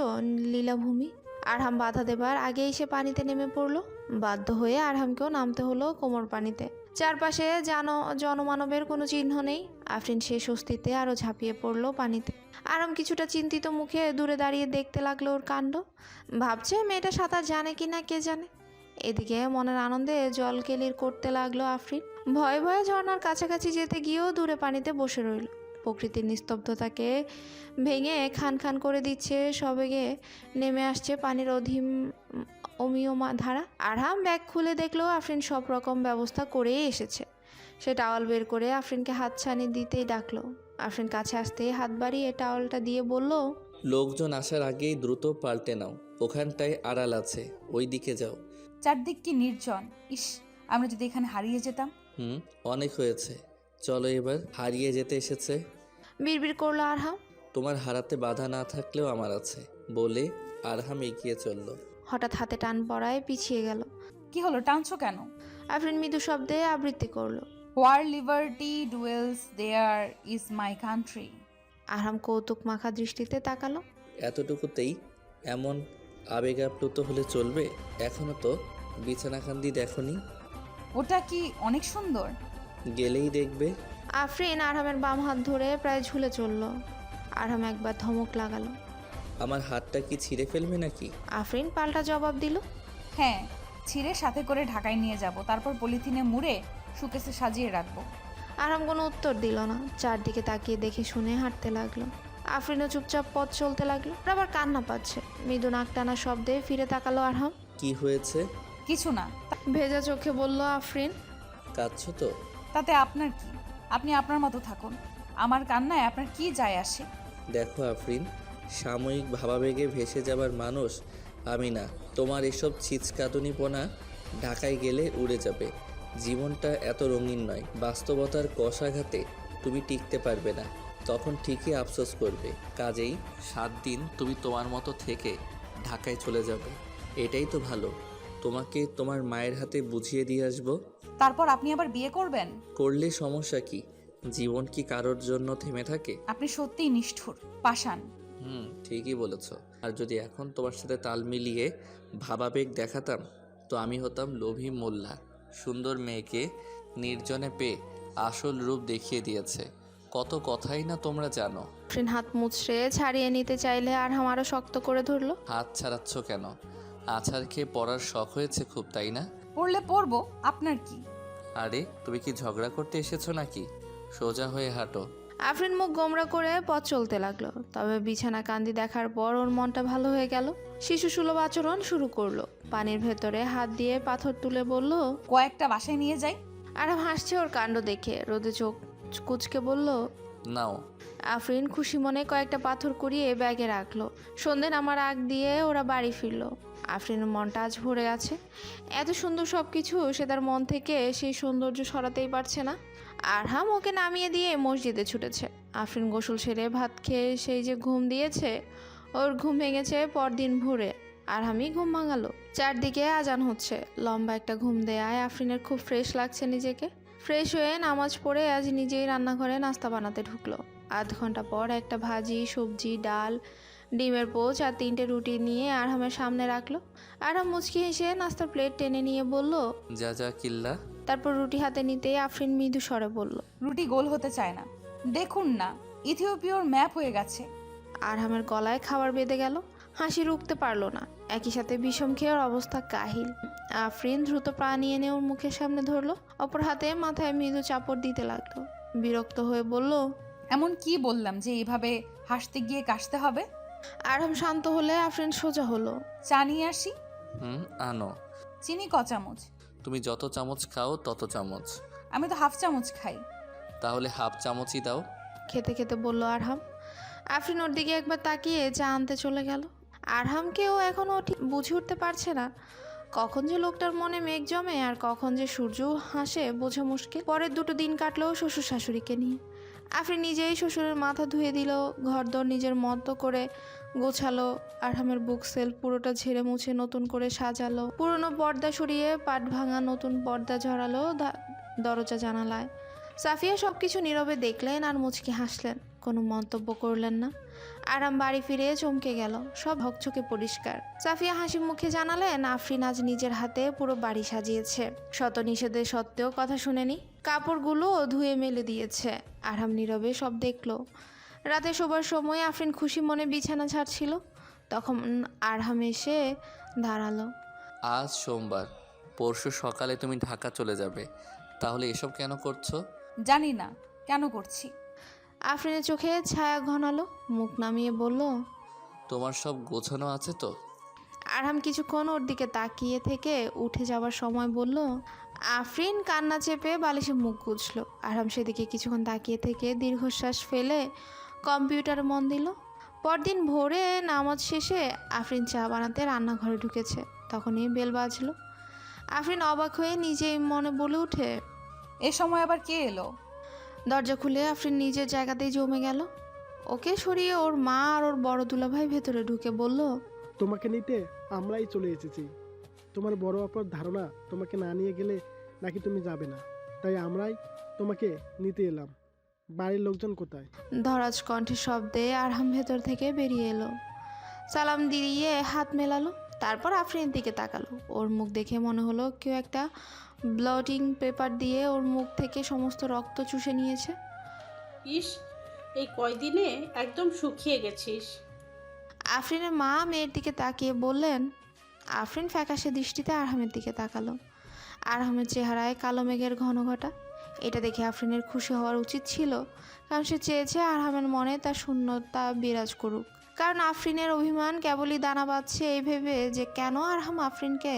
লীলাভূমি। আরহাম বাধা দেবার আগেই সে পানিতে নেমে পড়ল। বাধ্য হয়ে আরহামকেও নামতে হলো কোমর পানিতে। চারপাশে জনমানবের কোনো চিহ্ন নেই। আফরিন সে স্বস্তিতে আরও ঝাঁপিয়ে পড়ল পানিতে। আরাম কিছুটা চিন্তিত মুখে দূরে দাঁড়িয়ে দেখতে লাগলো ওর কাণ্ড। ভাবছে মেয়েটা সাঁতার জানে কি না কে জানে। এদিকে মনের আনন্দে জল কেলির করতে লাগলো আফরিন। ভয়ে ভয়ে ঝর্ণার কাছাকাছি যেতে গিয়েও দূরে পানিতে বসে রইল। প্রকৃতির নিস্তব্ধতাকে ভেঙে খান খান করে দিচ্ছে সবেগে নেমে আসছে পানির অমীয় ধারা। আরহাম ব্যাগ খুলে দেখলো আফরিন সব রকম ব্যবস্থা করেই এসেছে। সে টাওয়াল বের করে আফরিনকে হাতছানি দিতেই ডাকলো। আফরিন কাছে আসতেই হাত বাড়িয়ে টাওয়ালটা দিয়ে বলল, লোকজন আসার আগেই দ্রুত পাল্টে নাও, ওখানটায় আড়াল আছে, ওই দিকে যাও। চারদিক কি নির্জন! ইস, আমরা যদি এখানে হারিয়ে যেতাম। অনেক হয়েছে, চলো এবার। হারিয়ে যেতে এসেছে বিড়বিড় করলো আরহাম। তোমার হারাতে বাধা না থাকলেও আমার আছে, বলে আরহাম এগিয়ে চলল। হঠাৎ হাতে টান পড়ায় পিছিয়ে গেল। কি হলো, টানছো কেন? আফরিন মৃদু শব্দে আবৃত্তি করলো। Where liberty dwells there is my country. Arham কৌতুক মাখা দৃষ্টিতে তাকালো। এতটুকুতেই এমন আবেগাপ্লুত হলে চলবে? এখনো তো বিছানাকান্দি দেখনি? ওটা কি অনেক সুন্দর? গেলেই দেখবে। আফরিন আরহামের বাম হাত ধরে প্রায় ঝুলে চলল। আরহাম একবার ধমক লাগালো। আমার হাতটা কি ছিঁড়ে ফেলবে নাকি? আফরিন পাল্টা জবাব দিল, হ্যাঁ, ছিঁড়ে সাথে করে ঢাকায় নিয়ে যাব, তারপর পলিথিনে মুড়ে সুকেসে সাজিয়ে রাখবো। আরহাম কোনো উত্তর দিল না। চারদিকে তাকিয়ে দেখে শুনে হাঁটতে লাগলো। আফরিনও চুপচাপ পথ চলতে লাগলো। ওর আবার কান্না পাচ্ছে। মৃদু নাক টানা শব্দে ফিরে তাকালো আরহাম। কি হয়েছে? কিছু না। ভেজা চোখে বলল আফরিন। কাঁদছো তো? তাতে আপনার কি? আপনি আপনার মতো থাকুন, আমার কান্নায় আপনার কি যায় আসে? দেখো আফরিন, সাময়িক ভাবাবেগে ভেসে যাবার মানুষ আমি না। তোমার এসব ছিচকাতুনিপনা ঢাকায় গেলে উড়ে যাবে। জীবনটা এত রঙিন নয়। বাস্তবতার কষাঘাতে তুমি টিকতে পারবে না, তখন ঠিকই আফসোস করবে। কাজেই 7 দিন তুমি তোমার মতো থেকে ঢাকায় চলে যাবে, এটাই তো ভালো। তোমাকে তোমার মায়ের হাতে বুঝিয়ে দিয়ে আসবো। তারপর আপনি আবার বিয়ে করবেন? করলে সমস্যা কি? জীবন কি কারোর জন্য থেমে থাকে? আপনি সত্যিই নিষ্ঠুর, পাষাণ। ঠিকই বলেছ। আর যদি এখন তোমার সাথে তাল মিলিয়ে ভাবাবেগ দেখাতাম, তো আমি হতাম লোভী মোল্লা। সুন্দর মেয়েকে নির্জনে পেয়ে আসল রূপ দেখিয়ে দিয়েছে। কত কথাই না তোমরা জানো। আফরিন হাত মুচড়ে ছাড়িয়ে নিতে চাইলে আরহাম আরো শক্ত করে ধরলো। হাত ছাড়াচ্ছ কেন? আছাড় খেয়ে পড়ার শখ হয়েছে খুব, তাই না? পড়লে পড়বো, আপনার কি? আরে তুমি কি ঝগড়া করতে এসেছো নাকি? সোজা হয়ে হাঁটো। আফরিন মুখ গোমরা করে পথ চলতে লাগলো। তবে বিছানা কান্দি দেখার পর ওর মনটা ভালো হয়ে গেল। শিশু সুলভ আচরণ শুরু করলো। পানির ভেতরে হাত দিয়ে পাথর তুলে বলল, কয়েকটা বাসায় নিয়ে যাই। আরহাম হাসছে ওর কাণ্ড দেখে। রোদে চোখ কুচকে বলল, নাও। আফরিন খুশি মনে কয়েকটা পাথর কুড়িয়ে ব্যাগে রাখলো। সন্ধ্যে নামার আগ দিয়ে ওরা বাড়ি ফিরলো। আফরিনের মনটা আজ ভরে আছে। এত সুন্দর সব কিছু, সে তার মন থেকে সেই সৌন্দর্য সরাতেই পারছে না। আরহাম ওকে নামিয়ে দিয়ে মসজিদে ছুটেছে। আফরিন গোসল সেরে ভাত খেয়ে সেই যে ঘুম দিয়েছে, ওর ঘুম ভেঙেছে পরদিন ভোরে। আরহামই ঘুম ভাঙালো। চারদিকে আজান হচ্ছে। লম্বা একটা ঘুম দেয়ায় আফরিনের খুব ফ্রেশ লাগছে নিজেকে। ফ্রেশ হয়ে নামাজ পড়ে আজ নিজেই রান্নাঘরে নাস্তা বানাতে ঢুকলো। আধ ঘন্টা পর একটা ভাজি, সবজি, ডাল, ডিমের পোচ আর 3টে রুটি নিয়ে আরহামের সামনে রাখলো। আরহাম মুচকি হেসে নাস্তার প্লেট টেনে নিয়ে বলল, যা যা কিল্লা। তারপর রুটি হাতে নিতেই আফরিন মৃদু স্বরে বলল, রুটি গোল হতে চায় না, দেখুন না, ইথিওপিয়ার ম্যাপ হয়ে গেছে। আরহামের গলায় খাবার বেঁধে গেল। হাসি রুখতে পারলো না। একই সাথে বিষম খেয়ে ওর অবস্থা কাহিল। আফরিন দ্রুত পা নিয়ে এনে ওর মুখের সামনে ধরলো। অপর হাতে মাথায় মৃদু চাপড় দিতে লাগলো। বিরক্ত হয়ে বলল, এমন কি বললাম যে এইভাবে হাসতে গিয়ে কাশতে হবে? আরহাম শান্ত হলে আফরিন সোজা হলো। চা নিয়ে আসি। আনো। চিনি ক চামচ? তুমি যত চামচ খাও তত চামচ। আমি তো হাফ চামচ খাই। তাহলে হাফ চামচই দাও। খেতে খেতে বলল আরহাম। আফরিন ওর দিকে একবার তাকিয়ে চা আনতে চলে গেল। আরহামকেও এখনও ঠিক বুঝে উঠতে পারছে না কখন যে লোকটার মনে মেঘ জমে আর কখন যে সূর্য হাসে বোঝা মুশকিল। পরের 2 দিন কাটলো শ্বশুর শাশুড়িকে নিয়ে। আফরিন নিজেই শ্বশুরের মাথা ধুয়ে দিল, ঘরদোর নিজের মতো করে গোছালো, আরহামের বুক সেলফ পুরোটা ঝেড়ে মুছে নতুন করে সাজালো, পুরনো পর্দা সরিয়ে পাট ভাঙা নতুন পর্দা ঝরালো দরজা জানালায়। সাফিয়া সবকিছু নীরবে দেখলেন আর মুচকি হাসলেন, কোনো মন্তব্য করলেন না। আরাম বাড়ি ফিরে চমকে গেল, সব হকচকে পরিষ্কার। সাফিয়া হাসি মুখে জানালেন আফরিন আজ নিজের হাতে পুরো বাড়ি সাজিয়েছে, শত নিষেধের সত্ত্বেও কথা শুনেনি, কাপড়গুলো ধুয়ে মেলে দিয়েছে। আরাম নীরবে সব দেখলো। রাতে শোবার সময় আফরিন খুশি মনে বিছানা ছাড়ছিল, তখন আরহাম এসে দাঁড়ালো। আজ সোমবার, পরশু সকালে তুমি ঢাকা চলে যাবে, তাহলে এসব কেন করছো? জানি না কেন করছি। আফরিনের চোখে ছায়া ঘনালো, মুখ নামিয়ে বলল, তোমার সব গোছানো আছে তো? আরহাম কিছুক্ষণ ওর দিকে তাকিয়ে থেকে উঠে যাওয়ার সময় বলল। আফরিন কান্না চেপে বালিশে মুখ গুজল। আরহাম সেদিকে কিছুক্ষণ তাকিয়ে থেকে দীর্ঘশ্বাস ফেলে কম্পিউটারে মন দিল। পরদিন ভোরে নামাজ শেষে আফরিন চা বানাতে রান্নাঘরে ঢুকেছে, তখনই বেল বাজলো। আফরিন অবাক হয়ে নিজেই মনে বলে উঠে, এ সময় আবার কে এলো? দরজা খুলে আফরিন নিজের জায়গাতেই জমে গেল। ওকে সরিয়ে ওর মা আর ওর বড় দুলাভাই ভেতরে ঢুকে বলল, তোমাকে নিতে আমরাই চলে এসেছি। তোমার বড় অপার ধারণা তোমাকে না নিয়ে গেলে নাকি তুমি যাবে না, তাই আমরাই তোমাকে নিতে এলাম। বাড়ির লোকজন কোথায়? ধরাজ কণ্ঠের শব্দে আরহাম ভেতর থেকে বেরিয়ে এলো, সালাম দিয়ে হাত মেলালো, তারপর আফরিনের দিকে তাকালো। ওর মুখ দেখে মনে হলো কেউ একটা ব্লটিং পেপার দিয়ে ওর মুখ থেকে সমস্ত রক্ত চুষে নিয়েছে। ইস, এই কয়দিনে একদম শুকিয়ে গেছিস। আফরিনের মা মেয়ের দিকে তাকিয়ে বললেন। আফরিন ফ্যাকাশে দৃষ্টিতে আরহামের দিকে তাকালো। আরহামের চেহারায় কালো মেঘের ঘন ঘটা। এটা দেখে আফরিনের খুশি হওয়ার উচিত ছিল, কারণ সে চেয়েছে আরহামের মনে তার শূন্যতা বিরাজ করুক। কারণ আফরিনের অভিমান কেবলই দানা বাঁধছে এই ভেবে যে কেন আরহাম আফরিনকে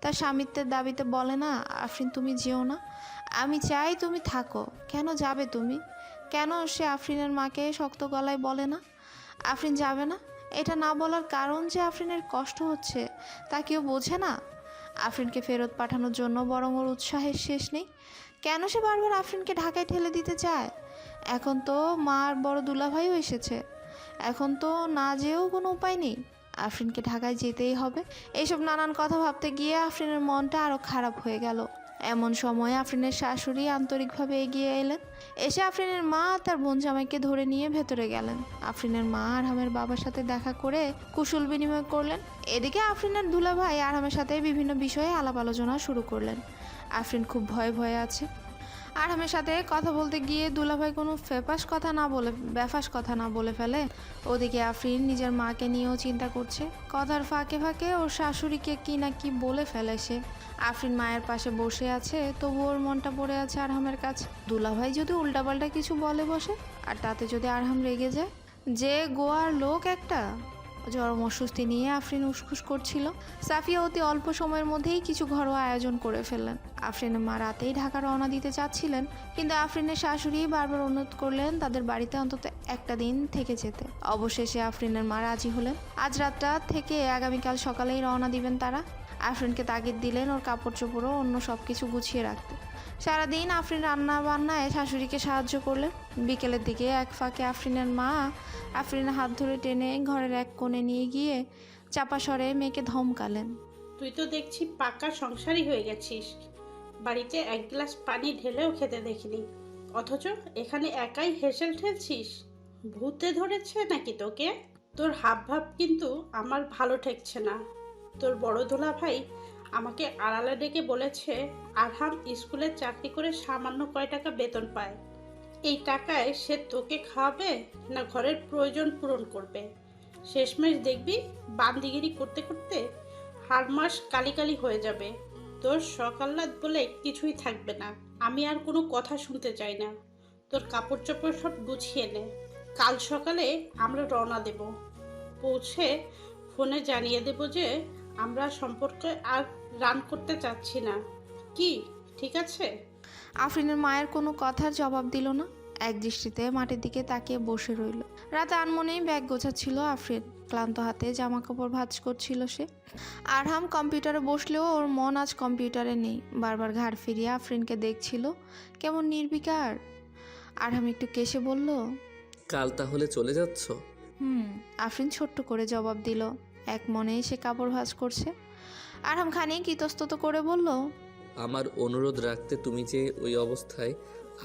তার স্বামিত্বের দাবিতে বলে না, আফরিন তুমি যেও না, আমি চাই তুমি থাকো। কেন যাবে তুমি? কেন সে আফরিনের মাকে শক্ত গলায় বলে না আফরিন যাবে না? এটা না বলার কারণ যে আফরিনের কষ্ট হচ্ছে তা কেউ বোঝে না। আফরিনকে ফেরত পাঠানোর জন্য বরং ওর উৎসাহের শেষ নেই। কেন সে বারবার আফরিনকে ঢাকায় ঠেলে দিতে চায়? এখন তো মার বড় দুলাভাইও এসেছে, এখন তো না যেও কোনো উপায় নেই, আফরিনকে ঢাকায় যেতেই হবে। এইসব নানান কথা ভাবতে গিয়ে আফরিনের মনটা আরও খারাপ হয়ে গেল। এমন সময় আফরিনের শাশুড়ি আন্তরিকভাবে এগিয়ে এলেন। এসে আফরিনের মা তার বোন জামাইকে ধরে নিয়ে ভেতরে গেলেন। আফরিনের মা আরহামের বাবার সাথে দেখা করে কুশল বিনিময় করলেন। এদিকে আফরিনের দুলাভাই আরহামের সাথে বিভিন্ন বিষয়ে আলাপ আলোচনা শুরু করলেন। আফরিন খুব ভয়ে ভয়ে আছে। আরহামের সাথে কথা বলতে গিয়ে দুলাভাই কোনো বেফাস কথা না বলে ফেলে। ওদিকে আফরিন নিজের মাকে নিয়েও চিন্তা করছে। কথার ফাঁকে ফাঁকে ওর শাশুড়িকে কি না কি বলে ফেলে সে। আফরিন মায়ের পাশে বসে আছে, তবু ওর মনটা পড়ে আছে আরহামের কাছে। দুলাভাই যদি উল্টাপাল্টা কিছু বলে বসে, আর তাতে যদি আরহাম রেগে যায়, যে গোয়ার লোক একটা। চরম অস্বস্তি নিয়ে আফরিন উসখুস করছিল। সাফিয়া অতি অল্প সময়ের মধ্যেই কিছু ঘরোয়া আয়োজন করে ফেললেন। আফরিনের মা রাতেই ঢাকা রওনা দিতে চাচ্ছিলেন, কিন্তু আফরিনের শাশুড়ি বারবার অনুরোধ করলেন তাদের বাড়িতে অন্তত একটা দিন থেকে যেতে। অবশেষে আফরিনের মা রাজি হলেন। আজ রাতটা থেকে আগামীকাল সকালেই রওনা দিবেন তারা। আফরিনকে তাগিদ দিলেন ওর কাপড় চোপড়ও অন্য সব কিছু গুছিয়ে রাখতে। সারাদিন আফরিন রান্না বান্নায় শাশুড়িকে সাহায্য করলেন। বিকেলের দিকে এক ফাঁকে আফরিনের মা আফরিনের হাত ধরে টেনে ঘরের এক কোণে নিয়ে গিয়ে চাপা স্বরে মেয়েকে ধমকালেন। তুই তো দেখছি পাকা সংসারী হয়ে গেছিস। বাড়িতে এক গ্লাস পানি ঢেলেও খেতে দেখিনি, অথচ এখানে একাই হেসেল ঠেলছিস। ভূতে ধরেছে নাকি তোকে? তোর হাব ভাব কিন্তু আমার ভালো ঠেকছে না। তোর বড় দুলা ভাই আমাকে আড়ালে ডেকে বলেছে আরহাম স্কুলে চাকরি করে সামান্য কয় টাকা বেতন পায়, এই টাকায় সে তোকে খাওয়াবে না ঘরের প্রয়োজন পূরণ করবে। শেষমেশ দেখবি বান্দিগিরি করতে করতে হাড় মাস কালি কালি হয়ে যাবে, তোর সকাল্লাদ বলে কিছুই থাকবে না। আমি আর কোনো কথা শুনতে চাই না। তোর কাপড় চোপড় সব গুছিয়ে নে, কাল সকালে আমরা রওনা দেব। পৌঁছে ফোনে জানিয়ে দেব যে আমরা সম্পর্কে আর রান করতে চাচ্ছি না। কি ঠিক আছে? আফরিনের মায়ের কোনো কথার জবাব দিল না। এক দৃষ্টিতে মাটির দিকে তাকিয়ে বসে রইল। রাতে আনমনেই ব্যাগ গোছাচ্ছিল আফরিন। ক্লান্ত হাতে জামা কাপড় ভাঁজ করছিল সে। আরহাম কম্পিউটারে বসলেও ওর মন আজ কম্পিউটারে নেই। বারবার ঘাড় ফিরিয়ে আফরিনকে দেখছিল, কেমন নির্বিকার। আরহাম একটু কেশে বলল, কাল তাহলে চলে যাচ্ছ? আফরিন ছোট্ট করে জবাব দিল। এক মনেই সে কাপড় ভাঁজ করছে। আরহাম খানিক ইতস্তত করে বলল, আমার অনুরোধ রাখতে তুমি যে ওই অবস্থায়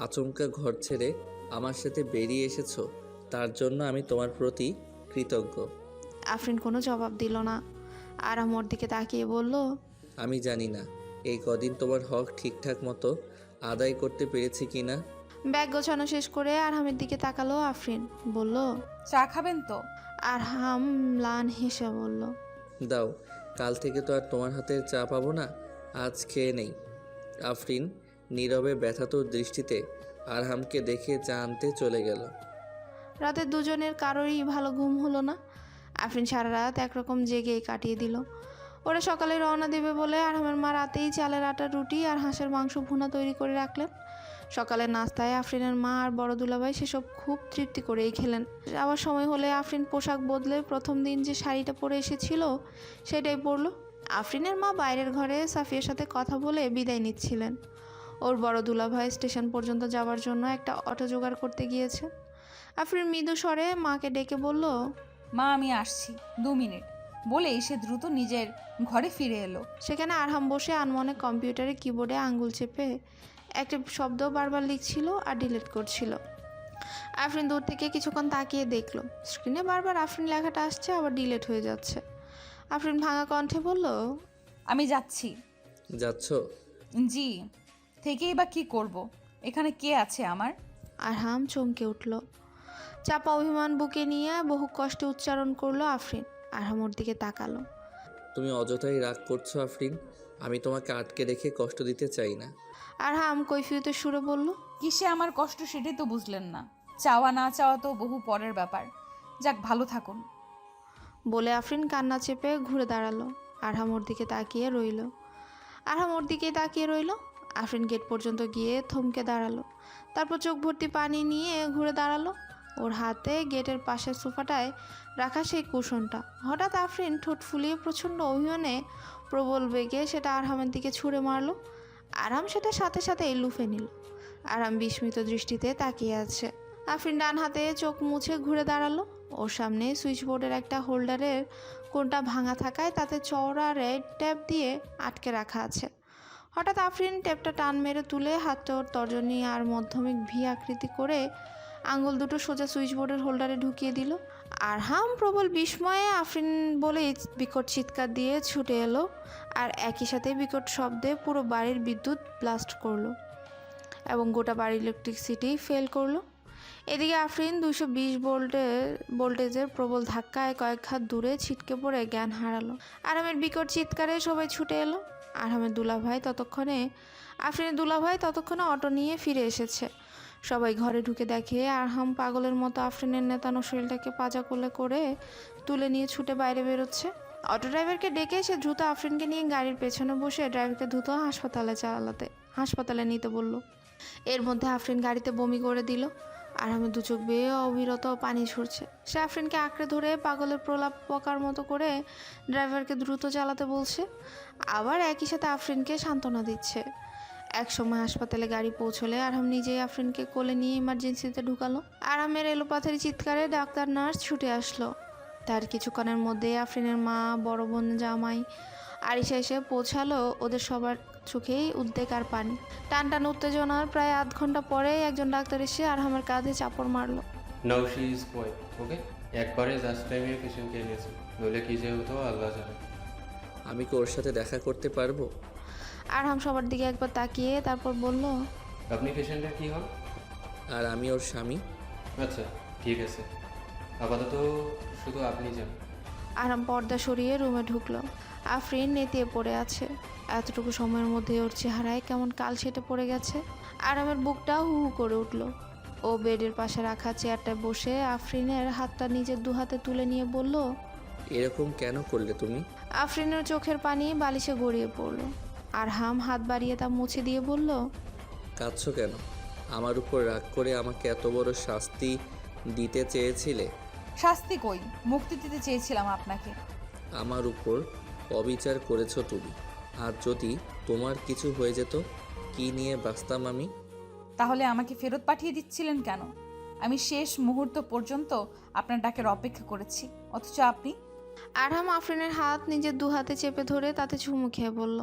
আচমকা ঘর ছেড়ে আমার সাথে বেরিয়ে এসেছো, তার জন্য আমি তোমার প্রতি কৃতজ্ঞ। আফরিন কোনো জবাব দিল না। আরহাম ওর দিকে তাকিয়ে বলল, আমি জানি না এই কদিন তোমার হক ঠিকঠাক মতো আদায় করতে পেরেছি কিনা। ব্যাগ গোছানো শেষ করে আরহামের দিকে তাকালো আফরিন। বলল, চা খাবেন তো? আরহাম ম্লান হেসে বলল, দাও, কাল থেকে তো আর তোমার হাতের চা পাবো না, আজ খেয়ে নেই। আফরিন নীরবে ব্যথাতুর দৃষ্টিতে আরহামকে দেখে চা আনতে চলে গেল। রাতে দুজনের কারোরই ভালো ঘুম হলো না। আফরিন সারা রাত একরকম জেগেই কাটিয়ে দিল। ওরা সকালে রওনা দেবে বলে আরহামের মা রাতেই চালের আটার রুটি আর হাঁসের মাংস ভুনা তৈরি করে রাখলেন। সকালের নাস্তায় আফরিনের মা আর বড় দুলাভাই সেসব খুব তৃপ্তি করেই খেলেন। যাওয়ার সময় হলে আফরিন পোশাক বদলে প্রথম দিন যে শাড়িটা পরে এসেছিল সেটাই পরলো। আফরিনের মা বাইরের ঘরে সাফিয়ার সাথে কথা বলে বিদায় নিচ্ছিলেন। ওর বড় দুলাভাই স্টেশন পর্যন্ত যাওয়ার জন্য একটা অটো জোগাড় করতে গিয়েছে। আফরিন মৃদু স্বরে মাকে ডেকে বলল, মা আমি আসছি, 2 মিনিট বলেই সে দ্রুত নিজের ঘরে ফিরে এলো। সেখানে আরহাম বসে আনমনে কম্পিউটারের কিবোর্ডে আঙ্গুল চেপে একটা শব্দ বারবার লিখছিল আর ডিলিট করছিল। আফরিন দূর থেকে কিছুক্ষণ তাকিয়ে দেখলো, স্ক্রিনে বারবার আফরিন লেখাটা আসছে আবার ডিলিট হয়ে যাচ্ছে। আফরিন ভাঙা কণ্ঠে বলল, আমি যাচ্ছি। যাচ্ছ? জি, থেকেই বা কি করব? এখানে কে আছে আমার? আরহাম চমকে উঠল। চাপা অভিমান বুকে নিয়ে বহু কষ্টে উচ্চারণ করলো আফরিন। আরহাম ওর দিকে তাকালো। তুমি অযথাই রাগ করছো আফরিন, আমি তোমাকে আটকে রেখে কষ্ট দিতে চাই না। আরহাম কৈফিয়তের সুরে বলল, কিসে আমার কষ্ট সেটাই তো বুঝলেন না। চাওয়া না চাওয়া তো বহু পরের ব্যাপার। যাক, ভালো থাকুন। বলে আফরিন কান্না চেপে ঘুরে দাঁড়ালো। আরহাম ওর দিকে তাকিয়ে রইল। আফরিন গেট পর্যন্ত গিয়ে থমকে দাঁড়ালো। তারপর চোখ ভর্তি পানি নিয়ে ঘুরে দাঁড়ালো। ওর হাতে গেটের পাশের সোফাটায় রাখা সেই কুশনটা। হঠাৎ আফরিন ঠোঁট ফুলিয়ে প্রচণ্ড অভিমানে প্রবল বেগে সেটা আরহামের দিকে ছুঁড়ে মারলো। আরহাম সেটা সাথে সাথেই লুফে নিল। আরহাম বিস্মিত দৃষ্টিতে তাকিয়ে আছে। আফরিন ডান হাতে চোখ মুছে ঘুরে দাঁড়ালো। ওর সামনে সুইচ বোর্ডের একটা হোল্ডারের কোণটা ভাঙা থাকায় তাতে চওড়া রেড ট্যাপ দিয়ে আটকে রাখা আছে। হঠাৎ আফরিন ট্যাপটা টান মেরে তুলে হাতটা ওর তর্জনী আর মধ্যমিক ভি আকৃতি করে আঙুল দুটো সোজা সুইচ বোর্ডের হোল্ডারে ঢুকিয়ে দিল। আরহাম প্রবল বিস্ময়ে আফরিন বলেই বিকট চিৎকার দিয়ে ছুটে এলো আর একই সাথে বিকট শব্দে পুরো বাড়ির বিদ্যুৎ ব্লাস্ট করলো এবং গোটা বাড়ির ইলেকট্রিসিটি ফেল করলো। এদিকে আফরিন 220 ভোল্টেজের প্রবল ধাক্কায় কয়েক হাত দূরে ছিটকে পড়ে জ্ঞান হারালো। আরহামের বিকট চিৎকারে সবাই ছুটে এলো। আফরিনের দুলাভাই ততক্ষণে অটো নিয়ে ফিরে এসেছে। সবাই ঘরে ঢুকে দেখে আরহাম পাগলের মতো আফরিনের নেতানো শরীরটাকে পাজা কোলে করে তুলে নিয়ে ছুটে বাইরে বেরোচ্ছে। অটো ড্রাইভারকে ডেকে সে দ্রুত আফরিনকে নিয়ে গাড়ির পেছনে বসে ড্রাইভারকে দ্রুত হাসপাতালে নিতে বলল। এর মধ্যে আফরিন গাড়িতে বমি করে দিল। আরহামের দু চোখ বেয়ে অবিরত পানি ঝরছে। সে আফরিনকে আঁকড়ে ধরে পাগলের প্রলাপ পকার মতো করে ড্রাইভারকে দ্রুত চালাতে বলছে, আবার একই সাথে আফরিনকে সান্ত্বনা দিচ্ছে। এক সময় হাসপাতালে গাড়ি পৌঁছলে আরহাম নিজেই আফরিনকে কোলে নিয়ে ইমার্জেন্সিতে ঢুকালো। আরহামের এলোপাথারি চিৎকারে ডাক্তার নার্স ছুটে আসলো। তার কিছুক্ষণের মধ্যে আফরিনের মা, বড় বোন, জামাই আরিশা এসে পৌঁছালো। ওদের সবার চোখেই উদ্বেগ আর পানি। টান উত্তেজনার প্রায় আধ ঘন্টা পরে একজন ডাক্তার এসে আরহামের কাঁধে চাপড় মারলো। Now she is quite okay. একবারে জাস্ট টাইমে পেশেন্টকে এনেছি, নইলে কী যে হতো আল্লাহ জানে। আমি কি ওর সাথে দেখা করতে পারবো? আরহাম সবার দিকে একবার তাকিয়ে তারপর বলল, আপনি পেশেন্টের কী হন? আর আমি ওর স্বামী। আচ্ছা ঠিক আছে, আপাতত শুধু আপনি যান। আরহাম পর্দা সরিয়ে রুমে ঢুকলো। আফরিন নেতিয়ে পড়ে আছে। এতটুকু সময়ের মধ্যে ওর চেহারায় কেমন কাল সেটে পড়ে গেছে। আরহামের বুকটা হু হু করে উঠল। ও বেডের পাশে রাখা চেয়ারটায় বসে আফরিনের হাতটা নিজের দু হাতে তুলে নিয়ে বলল, এরকম কেন করলে তুমি? আফরিনের চোখের পানি বালিশে গড়িয়ে পড়ল। আরহাম হাত বাড়িয়ে তা মুছে দিয়ে বলল, কাঁদছো কেন? আমার উপর রাগ করে আমাকে এত বড় শাস্তি দিতে চেয়েছিলে? শাস্তি কই, মুক্তি দিতে চেয়েছিলাম আপনাকে। আমার উপর অবিচার করেছো তুমি। আর যদি তোমার কিছু হয়ে যেত, কি নিয়ে বাঁচতাম আমি? তাহলে আমাকে ফেরত পাঠিয়ে দিচ্ছিলেন কেন? আমি শেষ মুহূর্ত পর্যন্ত আপনার ডাকের অপেক্ষা করেছি, অথচ আপনি। আরহাম আফরিনের হাত নিজের দু হাতে চেপে ধরে তাতে চুমু খেয়ে বলল,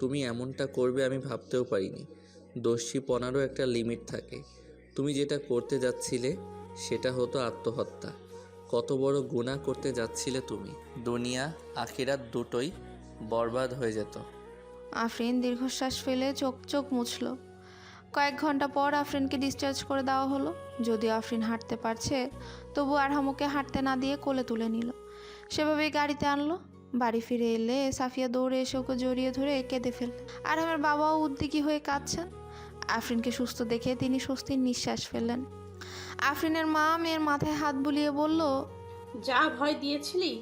তুমি এমনটা করবে আমি ভাবতেও পারিনি। দোষীপনারও একটা লিমিট থাকে। তুমি যেটা করতে যাচ্ছিলে সেটা হতো আত্মহত্যা। কত বড় গুনাহ করতে যাচ্ছিলে তুমি। দুনিয়া আখিরাত দুটোই বরবাদ হয়ে যেত। আফরিন দীর্ঘশ্বাস ফেলে চোখ চোখ মুছল। কয়েক ঘন্টা পর আফরিনকে ডিসচার্জ করে দেওয়া হলো। যদিও আফরিন হাঁটতে পারছে, তবু আরহাম ওকে হাঁটতে না দিয়ে কোলে তুলে নিল। সেভাবেই গাড়িতে আনলো। বাড়ি ফিরে এলে সাফিয়া দৌড়ে এসে ওকে জড়িয়ে ধরে কেঁদে ফেলল। আরহামের বাবাও উদ্বিগ্ন হয়ে কাঁদছেন। আফরিনকে সুস্থ দেখে তিনি স্বস্তির নিঃশ্বাস ফেললেন। আফরিনের মা মেয়ের মাথায় হাত বুলিয়ে বলল, যা ভয় দিয়েছিলি,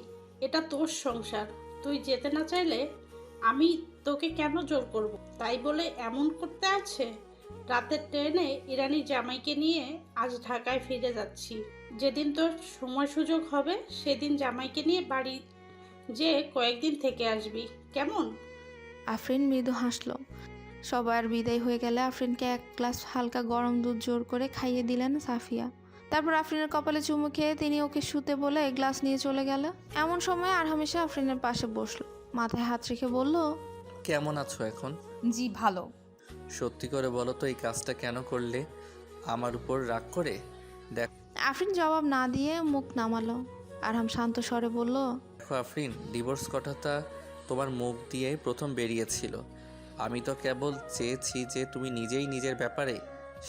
এটা তোর সংসার। তুই যেতে না চাইলে আমি তোকে কেন জোর করব? তাই বলে এমন করতে আছে? রাতের ট্রেনে ইরানি জামাইকে নিয়ে আজ ঢাকায় ফিরে যাচ্ছি। যেদিন তোর সময় সুযোগ হবে সেদিন জামাইকে নিয়ে বাড়ি যে কয়েকদিন থেকে আসবি, কেমন? আফরিন মৃদু হাসল। সবার বিদায় হয়ে গেলে আফরিনকে এক গ্লাস হালকা গরম দুধ জোর করে খাইয়ে দিলেন সাফিয়া। তারপর আফরিনের কপালে চুমু খেয়ে তিনি ওকে শুতে বলে গ্লাস নিয়ে চলে গেল। এমন সময় আরহাম এসে আফরিনের পাশে বসলো, মাথায় হাত রেখে বলল, কেমন আছো এখন? জি ভালো। সত্যি করে বলো তো, এই কাজটা কেন করলে? আমার উপর রাগ করে? দেখো আফরিন জবাব না দিয়ে মুখ নামালো। আরহাম শান্ত স্বরে বলল, আফরিন, ডিভোর্স কথাটা তোমার মুখ দিয়েই প্রথম বেরিয়েছিল। আমি তো কেবল চেয়েছি যে তুমি নিজেই নিজের ব্যাপারে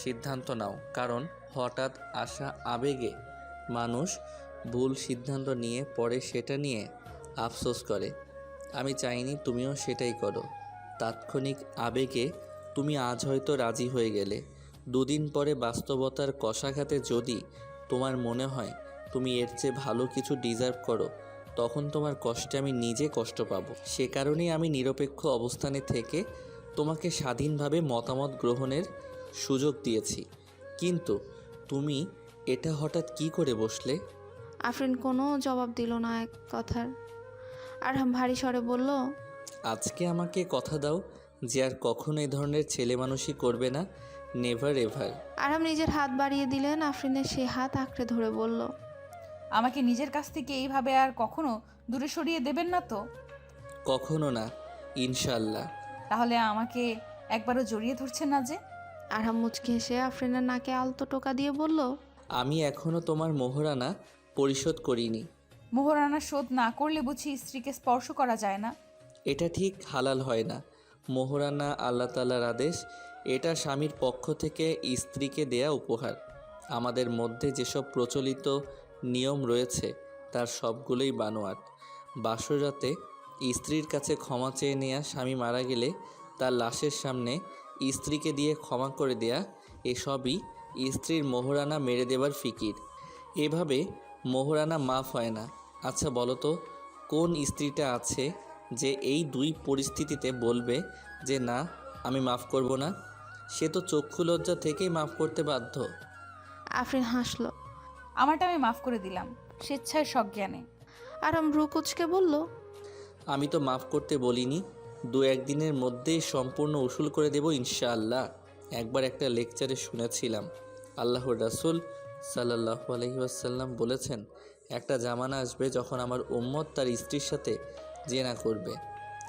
সিদ্ধান্ত নাও। কারণ হঠাৎ আসা আবেগে মানুষ ভুল সিদ্ধান্ত নিয়ে পরে সেটা নিয়ে আফসোস করে। আমি চাইনি তুমিও সেটাই করো। তাৎক্ষণিক আবেগে তুমি আজ হয়তো রাজি হয়ে গেলে, দুদিন পরে বাস্তবতার কষাঘাতে যদি তোমার মনে হয় তুমি এর চেয়ে ভালো কিছু ডিজার্ভ করো, তখন তোমার কষ্টে আমি নিজে কষ্ট পাবো। সে কারণেই আমি নিরপেক্ষ অবস্থানে থেকে তোমাকে স্বাধীনভাবে মতামত গ্রহণের সুযোগ দিয়েছি। কিন্তু তুমি এটা হঠাৎ কি করে বসলে? আফরিন কোনো জবাব দিল না এক কথার। আরহাম ভারী স্বরে বলল, আজকে আমাকে কথা দাও যে আর কখনো এই ধরনের ছেলে মানুষই করবে না। Never ever. আরহাম নিজের হাত বাড়িয়ে দিলেন। আফরিনের সে হাত আঁকড়ে ধরে বলল, আমাকে নিজের কাছ থেকে এইভাবে আর কখনো দূরে সরিয়ে দেবেন না তো? কখনো না, ইনশাল্লাহ। তাহলে আমাকে একবারও জড়িয়ে ধরছেন না যে? আরহাম মুচকি হেসে আফরিনের নাকে আলতো টোকা দিয়ে বলল, আমি এখনো তোমার মোহরানা পরিশোধ করিনি। মোহরানা শোধ না করলে বুঝি স্ত্রীকে স্পর্শ করা যায় না? এটা ঠিক হালাল হয় না। মোহরানা আল্লাহ তাআলার আদেশ। এটা স্বামীর পক্ষ থেকে স্ত্রীকে দেয়া উপহার। আমাদের মধ্যে যেসব প্রচলিত নিয়ম রয়েছে তার সবগুলোই বানোয়াট। বাসর রাতে স্ত্রীর কাছে ক্ষমা চেয়ে নেয়া, স্বামী মারা গেলে তার লাশের সামনে স্ত্রীকে দিয়ে ক্ষমা করে দেয়া, এসবই স্ত্রীর মোহরানা মেরে দেবার ফিকির। এভাবে মোহরানা মাফ হয় না। আচ্ছা বলো তো, কোন স্ত্রীটা আছে যে এই দুই পরিস্থিতিতে বলবে যে না আমি মাফ করব না? সে তো চক্ষু লজ্জা থেকেই মাফ করতে বাধ্য। আফরিন হাসল। আমারটা আমি মাফ করে দিলাম, স্বেচ্ছায় সজ্ঞানে। আরহাম ভ্রু কুচকে বলল, আমি তো মাফ করতে বলিনি, 2-1 দিনের মধ্যেই সম্পূর্ণ উসুল করে দেব ইনশাআল্লাহ। একবার একটা লেকচারে শুনেছিলাম আল্লাহর রাসূল সাল্লাল্লাহু আলাইহি ওয়াসাল্লাম বলেছেন, একটা জামানা আসবে যখন আমার উম্মত তার স্ত্রীর সাথে জেনা করবে।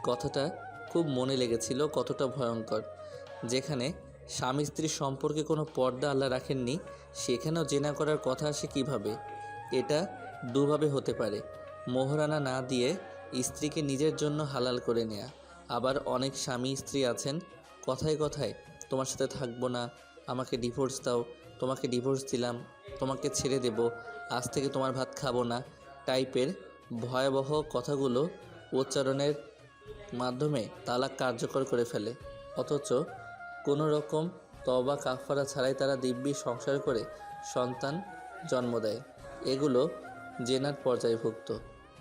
কথাটা খুব মনে লেগেছিল, কতটা ভয়ঙ্কর। যেখানে স্বামী স্ত্রীর সম্পর্কে কোনো পর্দা আল্লাহ রাখেননি, সেখানেও জেনা করার কথা আসে কিভাবে? এটা দুভাবে হতে পারে। মোহরানা না দিয়ে স্ত্রীকে নিজের জন্য হালাল করে নেয়া। আবার অনেক স্বামী স্ত্রী আছেন কথায় কথায় তোমার সাথে থাকবো না, আমাকে ডিভোর্স দাও, তোমাকে ডিভোর্স দিলাম, তোমাকে ছেড়ে দেব, আজ থেকে তোমার ভাত খাবো না টাইপের ভয়াবহ কথাগুলো উচ্চারণের মাধ্যমে তালাক কার্যকর করে ফেলে। অথচ কোনো রকম তওবা কাফারা ছাড়াই তারা দিব্যি সংসার করে সন্তান জন্ম দেয়। এগুলো জেনার পর্যায়ভুক্ত।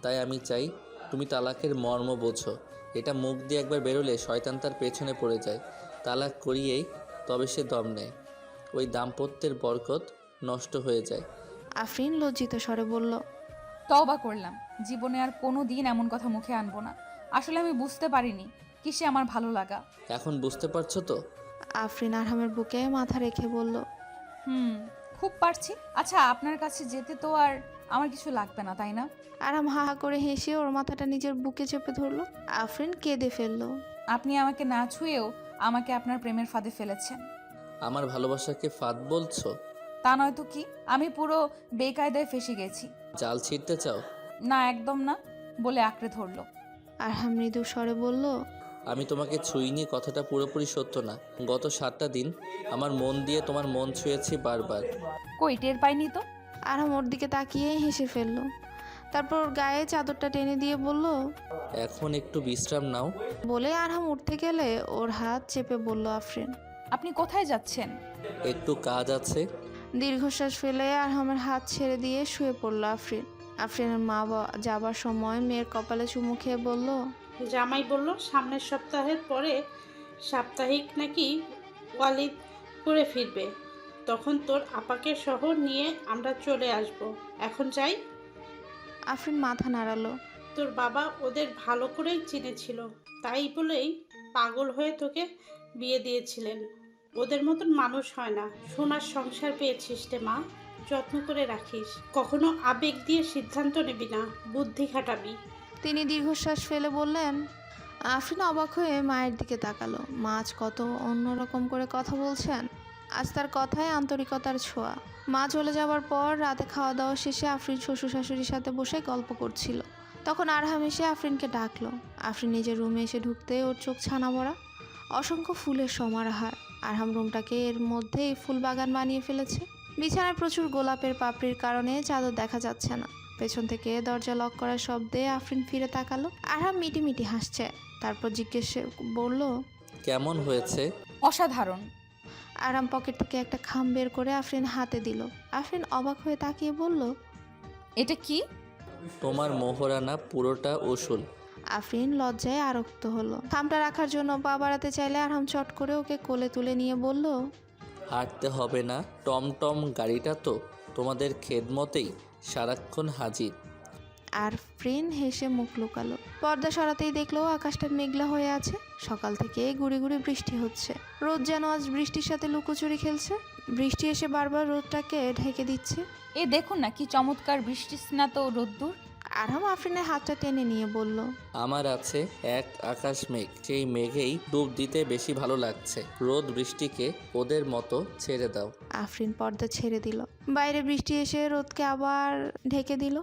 তাই আমি চাই তুমি তালাকের মর্ম বোঝো। এটা মুখ দিয়ে একবার বেরোলে শয়তান তার পেছনে পড়ে যায়। তালাক করিয়েই তবে সে দম নেয়। ওই দাম্পত্যের বরকত নষ্ট হয়ে যায়। আফরিন লজ্জিত স্বরে বলল, তওবা করলাম, জীবনে আর কোনো দিন এমন কথা মুখে আনবো না। আসলে আমি বুঝতে পারিনি কিসে আমার ভালো লাগা। এখন বুঝতে পারছো তো? আফরিন আরহামের বুকে মাথা রেখে বলল, খুব পারছি। আচ্ছা, আপনার কাছে যেতে তো আর আমার কিছু লাগবে না, তাই না? আরহাম হা হা করে হেসে ওর মাথাটা নিজের বুকে চেপে ধরলো। আফরিন কেঁদে ফেললো। আপনি আমাকে না ছুঁয়েও আমাকে আপনার প্রেমের ফাঁদে ফেলেছেন। আমার ভালোবাসাকে ফাঁদ বলছো? তা নয়তো কি, আমি পুরো বেকায়দায় ফেসে গেছি। জাল ছিঁড়তে চাও? না, একদম না, বলে আঁকড়ে ধরলো। আরহাম মৃদু স্বরে বলল, আমি তোমাকে ছুঁইনি কথাটা পুরোপুরি সত্য না। গত 7টা দিন আমার মন দিয়ে তোমার মন ছুঁয়েছি বারবার। কই, টের পাইনি তো। আরহাম ওর দিকে তাকিয়ে হেসে ফেললো। তারপর ওর গায়ে চাদরটা টেনে দিয়ে বলল, এখন একটু বিশ্রাম নাও। বলে আরহাম উঠতে গেলে ওর হাত চেপে বলল আফরিন, আপনি কোথায় যাচ্ছেন? একটু কাজ আছে। দীর্ঘশ্বাস ফেলে আরহামের হাত ছেড়ে দিয়ে শুয়ে পড়ল আফরিন। আফরিনের মা যাবার সময় মেয়ের কপালে চুমু খেয়ে বলল, জামাই বলল সামনের সপ্তাহের পরে সাপ্তাহিক নাকি ওয়ালিদ করে ফিরবে, তখন তোর আপাকে সহ নিয়ে আমরা চলে আসব। এখন যাই? আফরিন মাথা নাড়ালো। তোর বাবা ওদের ভালো করেই চিনেছিল, তাই বলেই পাগল হয়ে তোকে বিয়ে দিয়েছিলেন। ওদের মতন মানুষ হয় না। সোনার সংসার পেয়েছিস রে মা, যত্ন করে রাখিস। কখনো আবেগ দিয়ে সিদ্ধান্ত নিবি না, বুদ্ধি খাটাবি। তিনি দীর্ঘশ্বাস ফেলে বললেন। আফরিন অবাক হয়ে মায়ের দিকে তাকালো। মা আজ কত অন্যরকম করে কথা বলছেন। আজ তার কথায় আন্তরিকতার ছোঁয়া। মা চলে যাওয়ার পর রাতে খাওয়া দাওয়া শেষে আফরিন শ্বশুর শাশুড়ির সাথে বসে গল্প করছিল। তখন আরহাম এসে আফরিনকে ডাকলো। আফরিন নিজের রুমে এসে ঢুকতে ওর চোখ ছানা ভরা। অসংখ্য ফুলের সমারোহার। আরহাম রুমটাকে এর মধ্যেই ফুল বাগান বানিয়ে ফেলেছে। বিছানায় প্রচুর গোলাপের পাপড়ির কারণে চাদর দেখা যাচ্ছে না। পেছন থেকে দরজা লক করার শব্দে আফরিন ফিরে তাকালো। আরহাম মিটিমিটি হাসছে। তারপর জিজ্ঞেস বলল, কেমন হয়েছে? অসাধারণ। আরহাম পকেট থেকে একটা খাম বের করে আফরিন হাতে দিল। আফরিন অবাক হয়ে তাকিয়ে বলল, এটা কি? তোমার মোহরানা, পুরোটা উসুল। আফরিন লজ্জায় আরক্ত হলো। খামটা রাখার জন্য পা বাড়াতে চাইলে আরহাম চট করে ওকে কোলে তুলে নিয়ে বলল, হাঁটতে হবে না, টমটম গাড়িটা তো তোমাদের খেদমতেই সারাক্ষণ হাজির। আফরিন হেসে মুখ লুকালো। পর্দা সরাতেই দেখলো আকাশটা মেঘলা হয়ে আছে। সকাল থেকে গুড়ি গুড়ি বৃষ্টি হচ্ছে। রোদ যেন আজ বৃষ্টির সাথে লুকোচুরি খেলছে। বৃষ্টি এসে বারবার রোদটাকে ঢেকে দিচ্ছে। এ দেখুন না, কি চমৎকার বৃষ্টি স্নাত রোদ্দুর। আরহাম আফরিনের হাতটা টেনে নিয়ে বলল, আমার আছে এক আকাশ মেঘ, সেই মেঘেই ডুব দিতে বেশি ভালো লাগছে। রোদ বৃষ্টিকে ওদের মতো ছেড়ে দাও। আফরিন পর্দা ছেড়ে দিল। বাইরে বৃষ্টি এসে রোদকে আবার ঢেকে দিল।